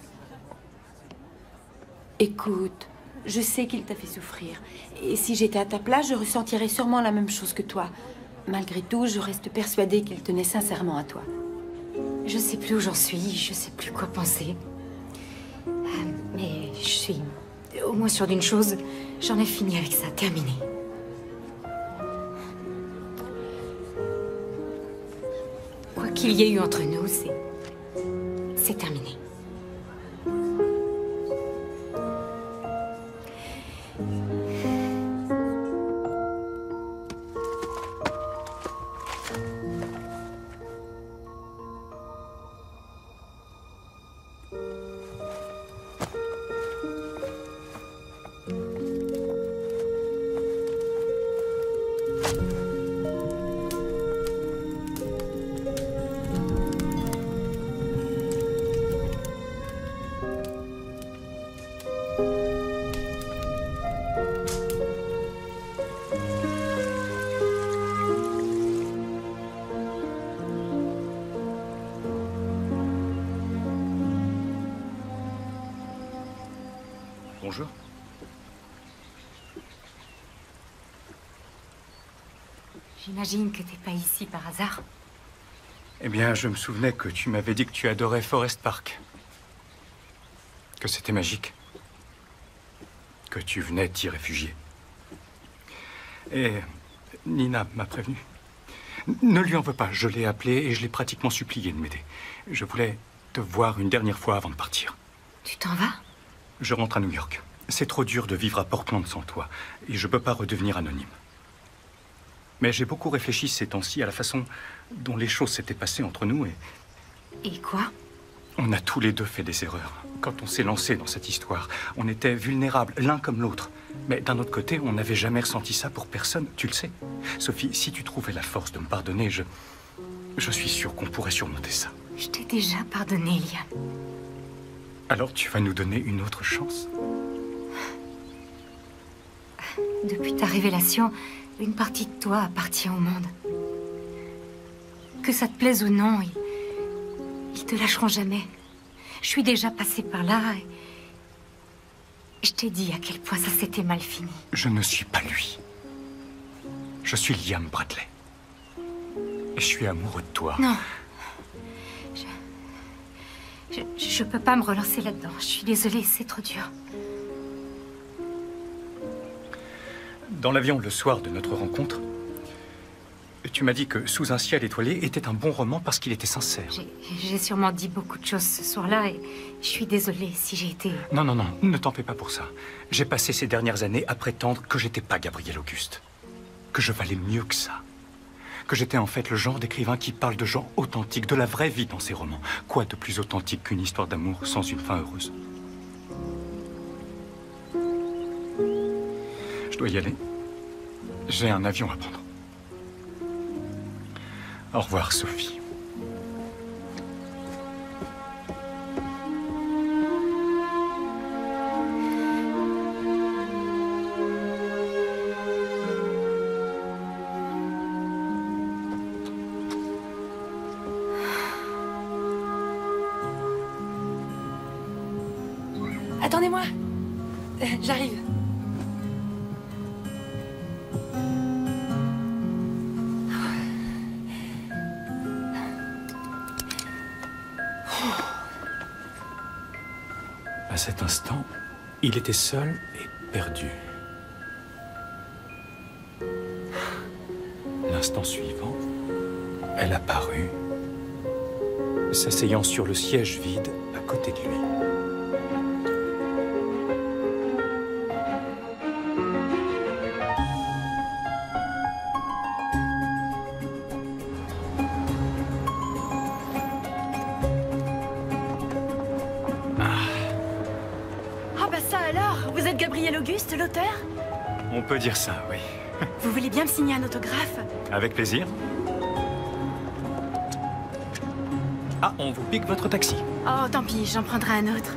Speaker 9: Écoute, je sais qu'il t'a fait souffrir. Et si j'étais à ta place, je ressentirais sûrement la même chose que toi. Malgré tout, je reste persuadée qu'il tenait sincèrement à toi.
Speaker 2: Je sais plus où j'en suis, je sais plus quoi penser. Je suis au moins sûre d'une chose. J'en ai fini avec ça. Terminé. Quoi qu'il y ait eu entre nous, c'est terminé.
Speaker 1: Bonjour.
Speaker 2: J'imagine que t'es pas ici par hasard.
Speaker 1: Eh bien, je me souvenais que tu m'avais dit que tu adorais Forest Park. Que c'était magique. Que tu venais t'y réfugier. Et Nina m'a prévenu. Ne lui en veux pas, je l'ai appelé et je l'ai pratiquement supplié de m'aider. Je voulais te voir une dernière fois avant de partir.
Speaker 2: Tu t'en vas?
Speaker 1: Je rentre à New York. C'est trop dur de vivre à Portland sans toi. Et je peux pas redevenir anonyme. Mais j'ai beaucoup réfléchi ces temps-ci à la façon dont les choses s'étaient passées entre nous et...
Speaker 2: Et quoi?
Speaker 1: On a tous les deux fait des erreurs. Quand on s'est lancé dans cette histoire, on était vulnérables l'un comme l'autre. Mais d'un autre côté, on n'avait jamais ressenti ça pour personne, tu le sais. Sophie, si tu trouvais la force de me pardonner, je suis sûr qu'on pourrait surmonter ça.
Speaker 2: Je t'ai déjà pardonné, Liam.
Speaker 1: Alors tu vas nous donner une autre chance?
Speaker 2: Depuis ta révélation, une partie de toi appartient au monde. Que ça te plaise ou non, ils te lâcheront jamais. Je suis déjà passée par là et je t'ai dit à quel point ça s'était mal fini.
Speaker 1: Je ne suis pas lui. Je suis Liam Bradley. Et je suis amoureux de toi.
Speaker 2: Non. Je peux pas me relancer là-dedans. Je suis désolée, c'est trop dur.
Speaker 1: Dans l'avion, le soir de notre rencontre, tu m'as dit que Sous un ciel étoilé était un bon roman parce qu'il était sincère.
Speaker 2: J'ai sûrement dit beaucoup de choses ce soir-là et je suis désolée si j'ai été...
Speaker 1: Non, non, non, ne t'en fais pas pour ça. J'ai passé ces dernières années à prétendre que j'étais pas Gabriel Auguste. Que je valais mieux que ça. Que j'étais en fait le genre d'écrivain qui parle de gens authentiques, de la vraie vie dans ses romans. Quoi de plus authentique qu'une histoire d'amour sans une fin heureuse? Je dois y aller. J'ai un avion à prendre. Au revoir, Sophie.
Speaker 9: Attendez-moi. J'arrive.
Speaker 1: À cet instant, il était seul et perdu. L'instant suivant, elle apparut, s'asseyant sur le siège vide à côté de lui.
Speaker 9: Auguste, l'auteur?
Speaker 1: On peut dire ça, oui.
Speaker 9: Vous voulez bien me signer un autographe?
Speaker 1: Avec plaisir. Ah, on vous pique votre taxi.
Speaker 9: Oh, tant pis, j'en prendrai un autre.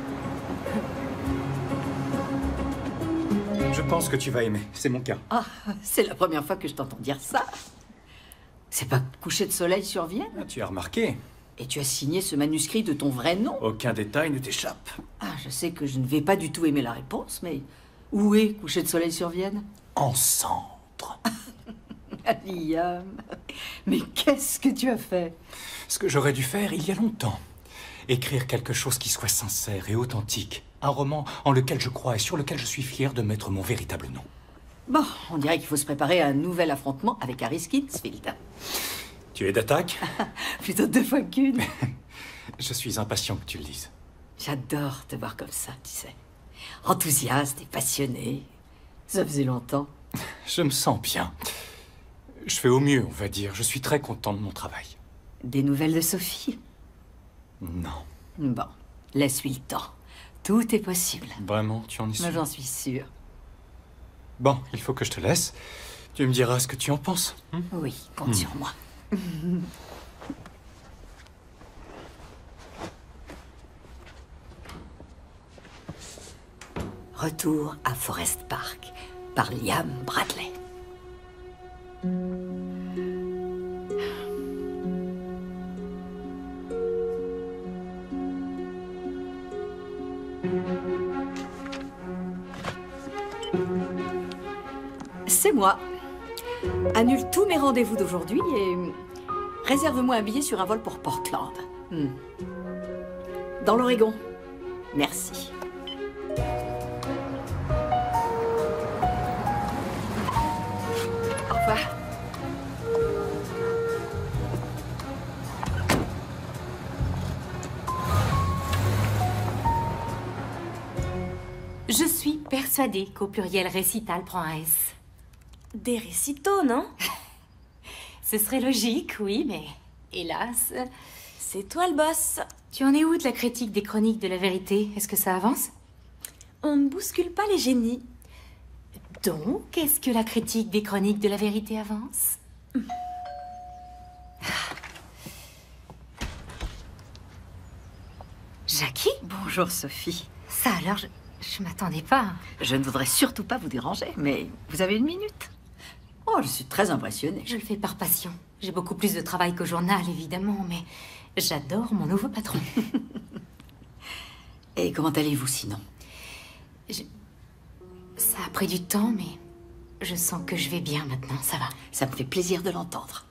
Speaker 1: Je pense que tu vas aimer, c'est mon cas.
Speaker 4: Ah, c'est la première fois que je t'entends dire ça. C'est pas Coucher de soleil sur Vienne?
Speaker 1: Ah, tu as remarqué.
Speaker 4: Et tu as signé ce manuscrit de ton vrai nom?
Speaker 1: Aucun détail ne t'échappe.
Speaker 4: Ah, je sais que je ne vais pas du tout aimer la réponse, mais... Où est Coucher de soleil sur Vienne?
Speaker 1: En cendres.
Speaker 4: Liam, mais qu'est-ce que tu as fait?
Speaker 1: Ce que j'aurais dû faire il y a longtemps. Écrire quelque chose qui soit sincère et authentique. Un roman en lequel je crois et sur lequel je suis fier de mettre mon véritable nom.
Speaker 4: Bon, on dirait qu'il faut se préparer à un nouvel affrontement avec Harry Skinsfield.
Speaker 1: Tu es d'attaque?
Speaker 4: Plutôt 2 fois qu'une.
Speaker 1: Je suis impatient que tu le dises.
Speaker 4: J'adore te voir comme ça, tu sais. Enthousiaste et passionné. Ça faisait longtemps.
Speaker 1: Je me sens bien. Je fais au mieux, on va dire. Je suis très content de mon travail.
Speaker 4: Des nouvelles de Sophie?
Speaker 1: Non.
Speaker 4: Bon, laisse-lui le temps. Tout est possible.
Speaker 1: Vraiment, tu en es sûr?
Speaker 4: Moi, j'en suis sûre.
Speaker 1: Bon, il faut que je te laisse. Tu me diras ce que tu en penses.
Speaker 4: Oui, compte sur moi. Retour à Forest Park par Liam Bradley. C'est moi. Annule tous mes rendez-vous d'aujourd'hui et réserve-moi un billet sur un vol pour Portland. Dans l'Oregon. Merci. Au revoir.
Speaker 2: Je suis persuadée qu'au pluriel récital prend un S.
Speaker 9: Des récitos, non?
Speaker 2: Ce serait logique, oui, mais hélas...
Speaker 9: C'est toi le boss.
Speaker 2: Tu en es où de la critique des chroniques de la vérité? Est-ce que ça avance?
Speaker 9: On ne bouscule pas les génies.
Speaker 2: Donc, est-ce que la critique des chroniques de la vérité avance? Jackie?
Speaker 4: Bonjour, Sophie.
Speaker 2: Ça alors, je m'attendais pas.
Speaker 4: Je ne voudrais surtout pas vous déranger, mais vous avez une minute? Oh, je suis très impressionnée.
Speaker 2: Je le fais par passion. J'ai beaucoup plus de travail qu'au journal, évidemment, mais j'adore mon nouveau patron.
Speaker 4: Et comment allez-vous sinon?
Speaker 2: Ça a pris du temps, mais je sens que je vais bien maintenant, ça va.
Speaker 4: Ça me fait plaisir de l'entendre.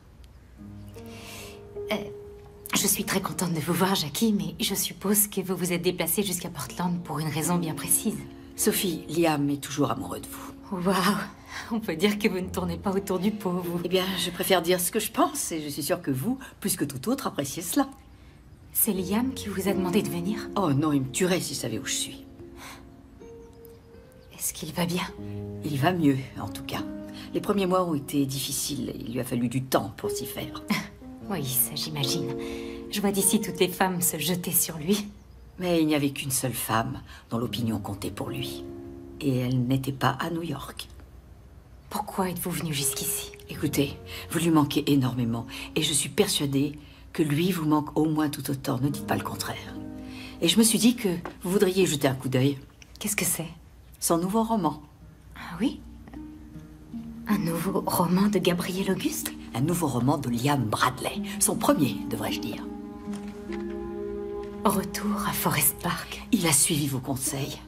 Speaker 2: Je suis très contente de vous voir, Jackie, mais je suppose que vous vous êtes déplacée jusqu'à Portland pour une raison bien précise.
Speaker 4: Sophie, Liam est toujours amoureux de vous.
Speaker 2: Waouh! On peut dire que vous ne tournez pas autour du pot, vous.
Speaker 4: Eh bien, je préfère dire ce que je pense, et je suis sûre que vous, plus que tout autre, appréciez cela.
Speaker 2: C'est Liam qui vous a demandé de venir?
Speaker 4: Oh non, il me tuerait s'il savait où je suis.
Speaker 2: Est-ce qu'il va bien?
Speaker 4: Il va mieux, en tout cas. Les premiers mois ont été difficiles, il lui a fallu du temps pour s'y faire.
Speaker 2: Oui, ça j'imagine. Je vois d'ici toutes les femmes se jeter sur lui.
Speaker 4: Mais il n'y avait qu'une seule femme dont l'opinion comptait pour lui. Et elle n'était pas à New York.
Speaker 2: Pourquoi êtes-vous venu jusqu'ici?
Speaker 4: Écoutez, vous lui manquez énormément. Et je suis persuadée que lui vous manque au moins tout autant. Ne dites pas le contraire. Et je me suis dit que vous voudriez jeter un coup d'œil.
Speaker 2: Qu'est-ce que c'est?
Speaker 4: Son nouveau roman.
Speaker 2: Ah oui? Un nouveau roman de Gabriel Auguste?
Speaker 4: Un nouveau roman de Liam Bradley. Son premier, devrais-je dire.
Speaker 2: Retour à Forest Park.
Speaker 4: Il a suivi vos conseils.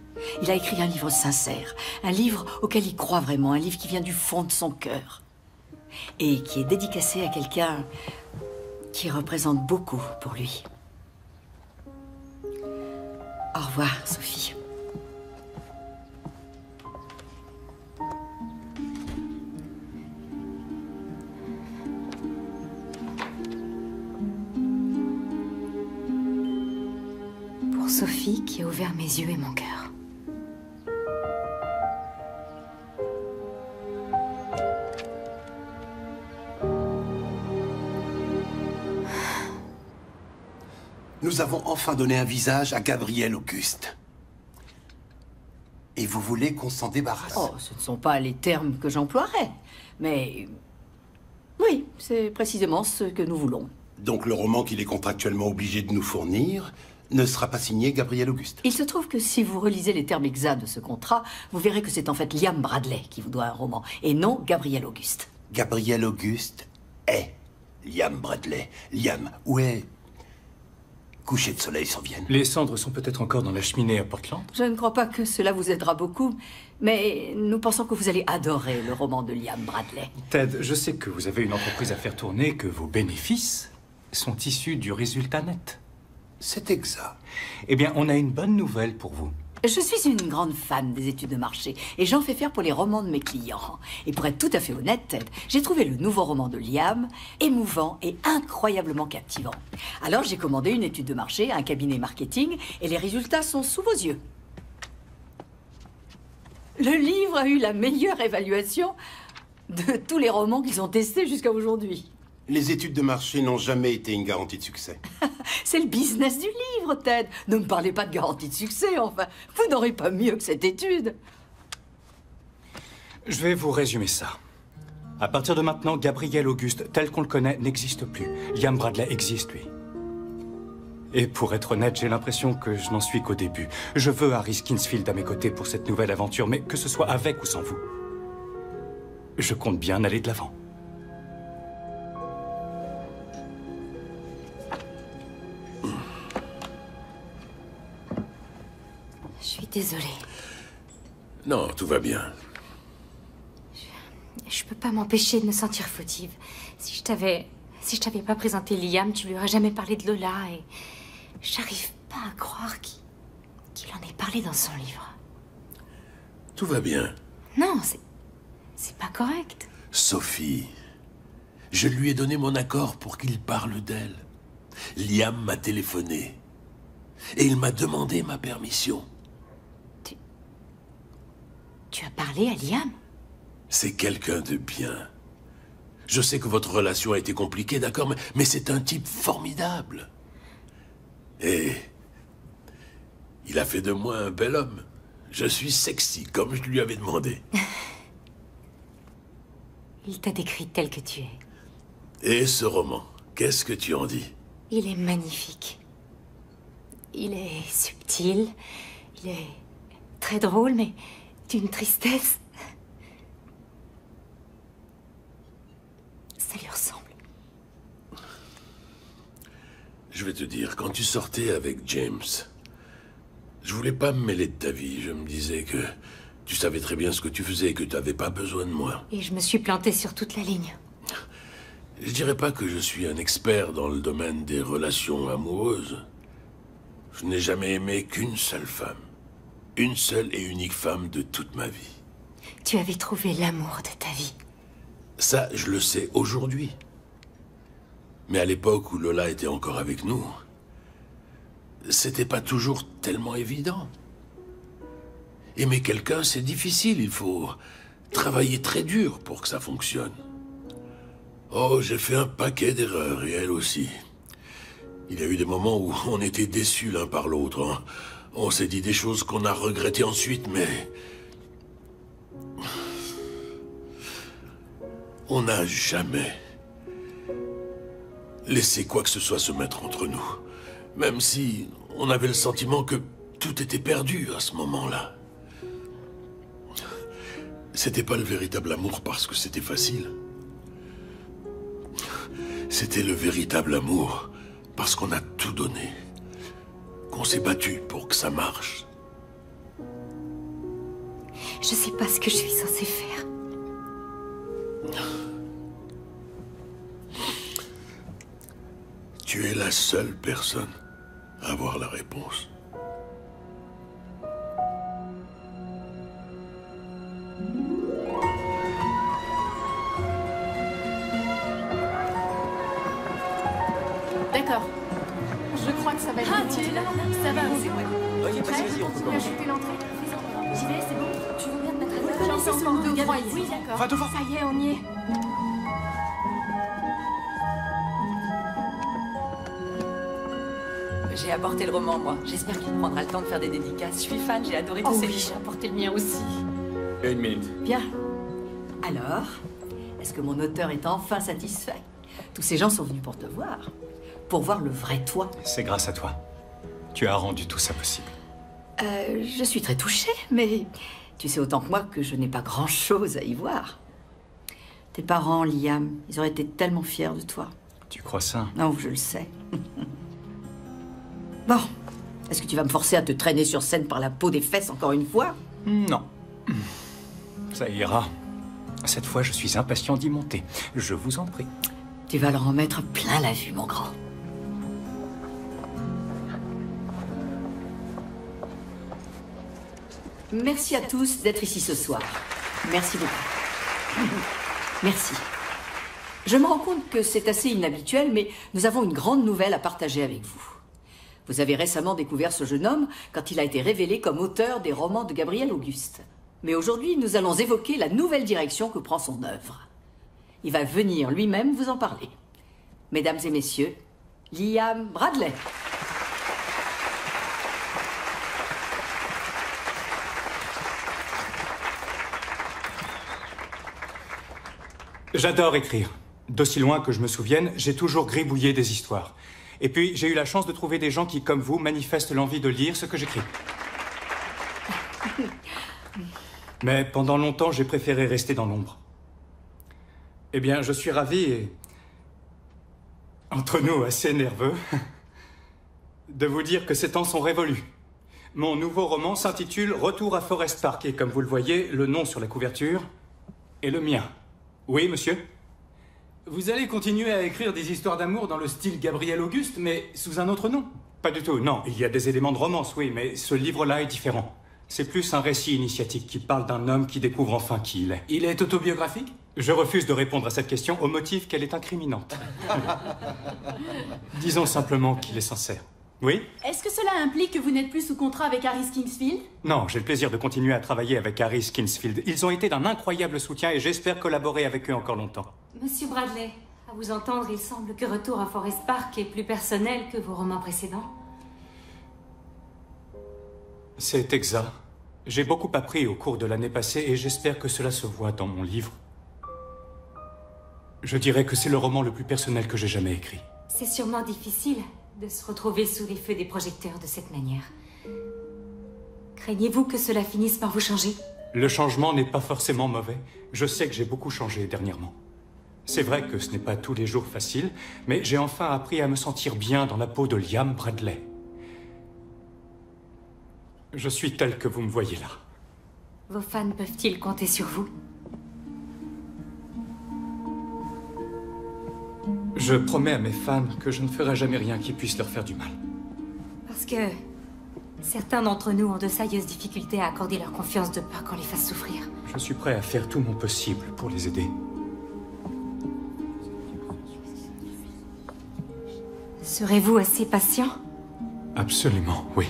Speaker 4: Il a écrit un livre sincère. Un livre auquel il croit vraiment. Un livre qui vient du fond de son cœur. Et qui est dédicacé à quelqu'un qui représente beaucoup pour lui. Au revoir, Sophie.
Speaker 2: Pour Sophie qui a ouvert mes yeux et mon cœur.
Speaker 13: Nous avons enfin donné un visage à Gabriel Auguste. Et vous voulez qu'on s'en débarrasse?
Speaker 4: Oh, ce ne sont pas les termes que j'emploierais. Mais... oui, c'est précisément ce que nous voulons.
Speaker 13: Donc le roman qu'il est contractuellement obligé de nous fournir ne sera pas signé Gabriel Auguste?
Speaker 4: Il se trouve que si vous relisez les termes exacts de ce contrat, vous verrez que c'est en fait Liam Bradley qui vous doit un roman, et non Gabriel Auguste.
Speaker 13: Gabriel Auguste est Liam Bradley. Liam, où est... Coucher de soleil s'en viennent.
Speaker 1: Les cendres sont peut-être encore dans la cheminée à Portland?
Speaker 4: Je ne crois pas que cela vous aidera beaucoup, mais nous pensons que vous allez adorer le roman de Liam Bradley.
Speaker 1: Ted, je sais que vous avez une entreprise à faire tourner, que vos bénéfices sont issus du résultat net.
Speaker 13: C'est exact.
Speaker 1: Eh bien, on a une bonne nouvelle pour vous.
Speaker 4: Je suis une grande fan des études de marché et j'en fais faire pour les romans de mes clients. Et pour être tout à fait honnête, Ted, j'ai trouvé le nouveau roman de Liam émouvant et incroyablement captivant. Alors j'ai commandé une étude de marché à un cabinet marketing et les résultats sont sous vos yeux. Le livre a eu la meilleure évaluation de tous les romans qu'ils ont testés jusqu'à aujourd'hui.
Speaker 13: Les études de marché n'ont jamais été une garantie de succès.
Speaker 4: C'est le business du livre, Ted. Ne me parlez pas de garantie de succès, enfin. Vous n'aurez pas mieux que cette étude.
Speaker 1: Je vais vous résumer ça. À partir de maintenant, Gabriel Auguste, tel qu'on le connaît, n'existe plus. Liam Bradley existe, lui. Et pour être honnête, j'ai l'impression que je n'en suis qu'au début. Je veux Harry Skinsfield à mes côtés pour cette nouvelle aventure, mais que ce soit avec ou sans vous. Je compte bien aller de l'avant.
Speaker 2: Je suis désolée.
Speaker 12: Non, tout va bien.
Speaker 2: Je peux pas m'empêcher de me sentir fautive. Si je t'avais pas présenté Liam, tu lui aurais jamais parlé de Lola et j'arrive pas à croire qu'il en ait parlé dans son livre.
Speaker 12: Tout va bien.
Speaker 2: Non, c'est pas correct.
Speaker 12: Sophie, je lui ai donné mon accord pour qu'il parle d'elle. Liam m'a téléphoné et il m'a demandé ma permission.
Speaker 2: Tu as parlé à Liam?
Speaker 12: C'est quelqu'un de bien. Je sais que votre relation a été compliquée, d'accord, mais c'est un type formidable. Et il a fait de moi un bel homme. Je suis sexy, comme je lui avais demandé.
Speaker 2: Il t'a décrit tel que tu es.
Speaker 12: Et ce roman, qu'est-ce que tu en dis?
Speaker 2: Il est magnifique. Il est subtil, il est très drôle, mais d'une tristesse. Ça lui ressemble.
Speaker 12: Je vais te dire, quand tu sortais avec James, je voulais pas me mêler de ta vie. Je me disais que tu savais très bien ce que tu faisais et que tu n'avais pas besoin de moi.
Speaker 2: Et je me suis plantée sur toute la ligne.
Speaker 12: Je dirais pas que je suis un expert dans le domaine des relations amoureuses. Je n'ai jamais aimé qu'une seule femme. Une seule et unique femme de toute ma vie.
Speaker 2: Tu avais trouvé l'amour de ta vie.
Speaker 12: Ça, je le sais aujourd'hui. Mais à l'époque où Lola était encore avec nous, c'était pas toujours tellement évident. Aimer quelqu'un, c'est difficile. Il faut travailler très dur pour que ça fonctionne. Oh, j'ai fait un paquet d'erreurs, et elle aussi. Il y a eu des moments où on était déçus l'un par l'autre. Hein. On s'est dit des choses qu'on a regrettées ensuite, mais... on n'a jamais laissé quoi que ce soit se mettre entre nous. Même si on avait le sentiment que tout était perdu à ce moment-là. C'était pas le véritable amour parce que c'était facile. C'était le véritable amour parce qu'on a tout donné. Qu'on s'est battu pour que ça marche.
Speaker 2: Je sais pas ce que je suis censée faire.
Speaker 12: Tu es la seule personne à avoir la réponse.
Speaker 7: D'accord. Je crois que ça va être... Ah, tu es là? Ça va, c'est ouais.
Speaker 8: Ok, vas-y, on peut
Speaker 7: Tu as
Speaker 8: commencer.
Speaker 7: acheté l'entrée? J'y vais, c'est bon? Tu veux bien te mettre à table? J'en fais encore deux, croyez. Oui, d'accord.
Speaker 1: Va devant.
Speaker 7: Ça y est, on y est.
Speaker 3: J'ai apporté le roman, moi. J'espère qu'il prendra le temps de faire des dédicaces. Je suis fan, j'ai adoré
Speaker 2: Oh
Speaker 3: tous ces
Speaker 2: oui,
Speaker 3: livres.
Speaker 2: j'ai apporté le mien aussi.
Speaker 8: Une minute.
Speaker 4: Bien. Alors, est-ce que mon auteur est enfin satisfait? Tous ces gens sont venus pour te voir. Pour voir le vrai toi.
Speaker 1: C'est grâce à toi. Tu as rendu tout ça possible.
Speaker 4: Je suis très touchée, mais tu sais autant que moi que je n'ai pas grand-chose à y voir. Tes parents, Liam, ils auraient été tellement fiers de toi.
Speaker 1: Tu crois ça?
Speaker 4: Non, je le sais. Bon, est-ce que tu vas me forcer à te traîner sur scène par la peau des fesses encore une fois?
Speaker 1: Non. Ça ira. Cette fois, je suis impatient d'y monter. Je vous en prie.
Speaker 4: Tu vas leur en mettre plein la vue, mon grand. Merci à tous d'être ici ce soir. Merci beaucoup. Merci. Je me rends compte que c'est assez inhabituel, mais nous avons une grande nouvelle à partager avec vous. Vous avez récemment découvert ce jeune homme quand il a été révélé comme auteur des romans de Gabriel Auguste. Mais aujourd'hui, nous allons évoquer la nouvelle direction que prend son œuvre. Il va venir lui-même vous en parler. Mesdames et messieurs, Liam Bradley.
Speaker 1: J'adore écrire. D'aussi loin que je me souvienne, j'ai toujours gribouillé des histoires. Et puis, j'ai eu la chance de trouver des gens qui, comme vous, manifestent l'envie de lire ce que j'écris. Mais pendant longtemps, j'ai préféré rester dans l'ombre. Eh bien, je suis ravi et, entre nous, assez nerveux, de vous dire que ces temps sont révolus. Mon nouveau roman s'intitule « Retour à Forest Park » et comme vous le voyez, le nom sur la couverture est le mien. Oui, monsieur? Vous allez continuer à écrire des histoires d'amour dans le style Gabriel Auguste, mais sous un autre nom? Pas du tout, non. Il y a des éléments de romance, oui, mais ce livre-là est différent. C'est plus un récit initiatique qui parle d'un homme qui découvre enfin qui il est. Il est autobiographique? Je refuse de répondre à cette question au motif qu'elle est incriminante. Disons simplement qu'il est sincère. Oui?
Speaker 6: Est-ce que cela implique que vous n'êtes plus sous contrat avec Harris Kingsfield?
Speaker 1: Non, j'ai le plaisir de continuer à travailler avec Harris Kingsfield. Ils ont été d'un incroyable soutien et j'espère collaborer avec eux encore longtemps.
Speaker 2: Monsieur Bradley, à vous entendre, il semble que Retour à Forest Park est plus personnel que vos romans précédents.
Speaker 1: C'est exact. J'ai beaucoup appris au cours de l'année passée et j'espère que cela se voit dans mon livre. Je dirais que c'est le roman le plus personnel que j'ai jamais écrit.
Speaker 2: C'est sûrement difficile de se retrouver sous les feux des projecteurs de cette manière. Craignez-vous que cela finisse par vous changer?
Speaker 1: Le changement n'est pas forcément mauvais. Je sais que j'ai beaucoup changé dernièrement. C'est vrai que ce n'est pas tous les jours facile, mais j'ai enfin appris à me sentir bien dans la peau de Liam Bradley. Je suis tel que vous me voyez là.
Speaker 2: Vos fans peuvent-ils compter sur vous?
Speaker 1: Je promets à mes fans que je ne ferai jamais rien qui puisse leur faire du mal.
Speaker 2: Parce que certains d'entre nous ont de sérieuses difficultés à accorder leur confiance de peur qu'on les fasse souffrir.
Speaker 1: Je suis prêt à faire tout mon possible pour les aider.
Speaker 2: Serez-vous assez patient?
Speaker 1: Absolument, oui.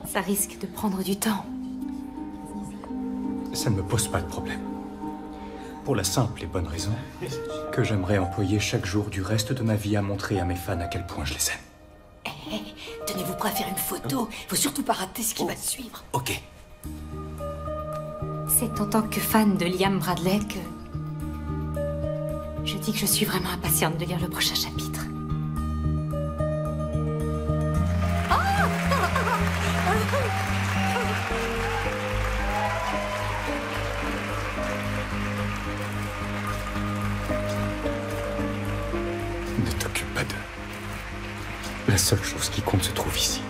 Speaker 2: Ça risque de prendre du temps.
Speaker 1: Ça ne me pose pas de problème. Pour la simple et bonne raison que j'aimerais employer chaque jour du reste de ma vie à montrer à mes fans à quel point je les aime.
Speaker 4: Hé, tenez-vous prêt à faire une photo. Il faut surtout pas rater ce qui va suivre.
Speaker 13: Ok.
Speaker 2: C'est en tant que fan de Liam Bradley que je dis que je suis vraiment impatiente de lire le prochain chapitre.
Speaker 1: Ne t'occupe pas d'eux. La seule chose qui compte se trouve ici.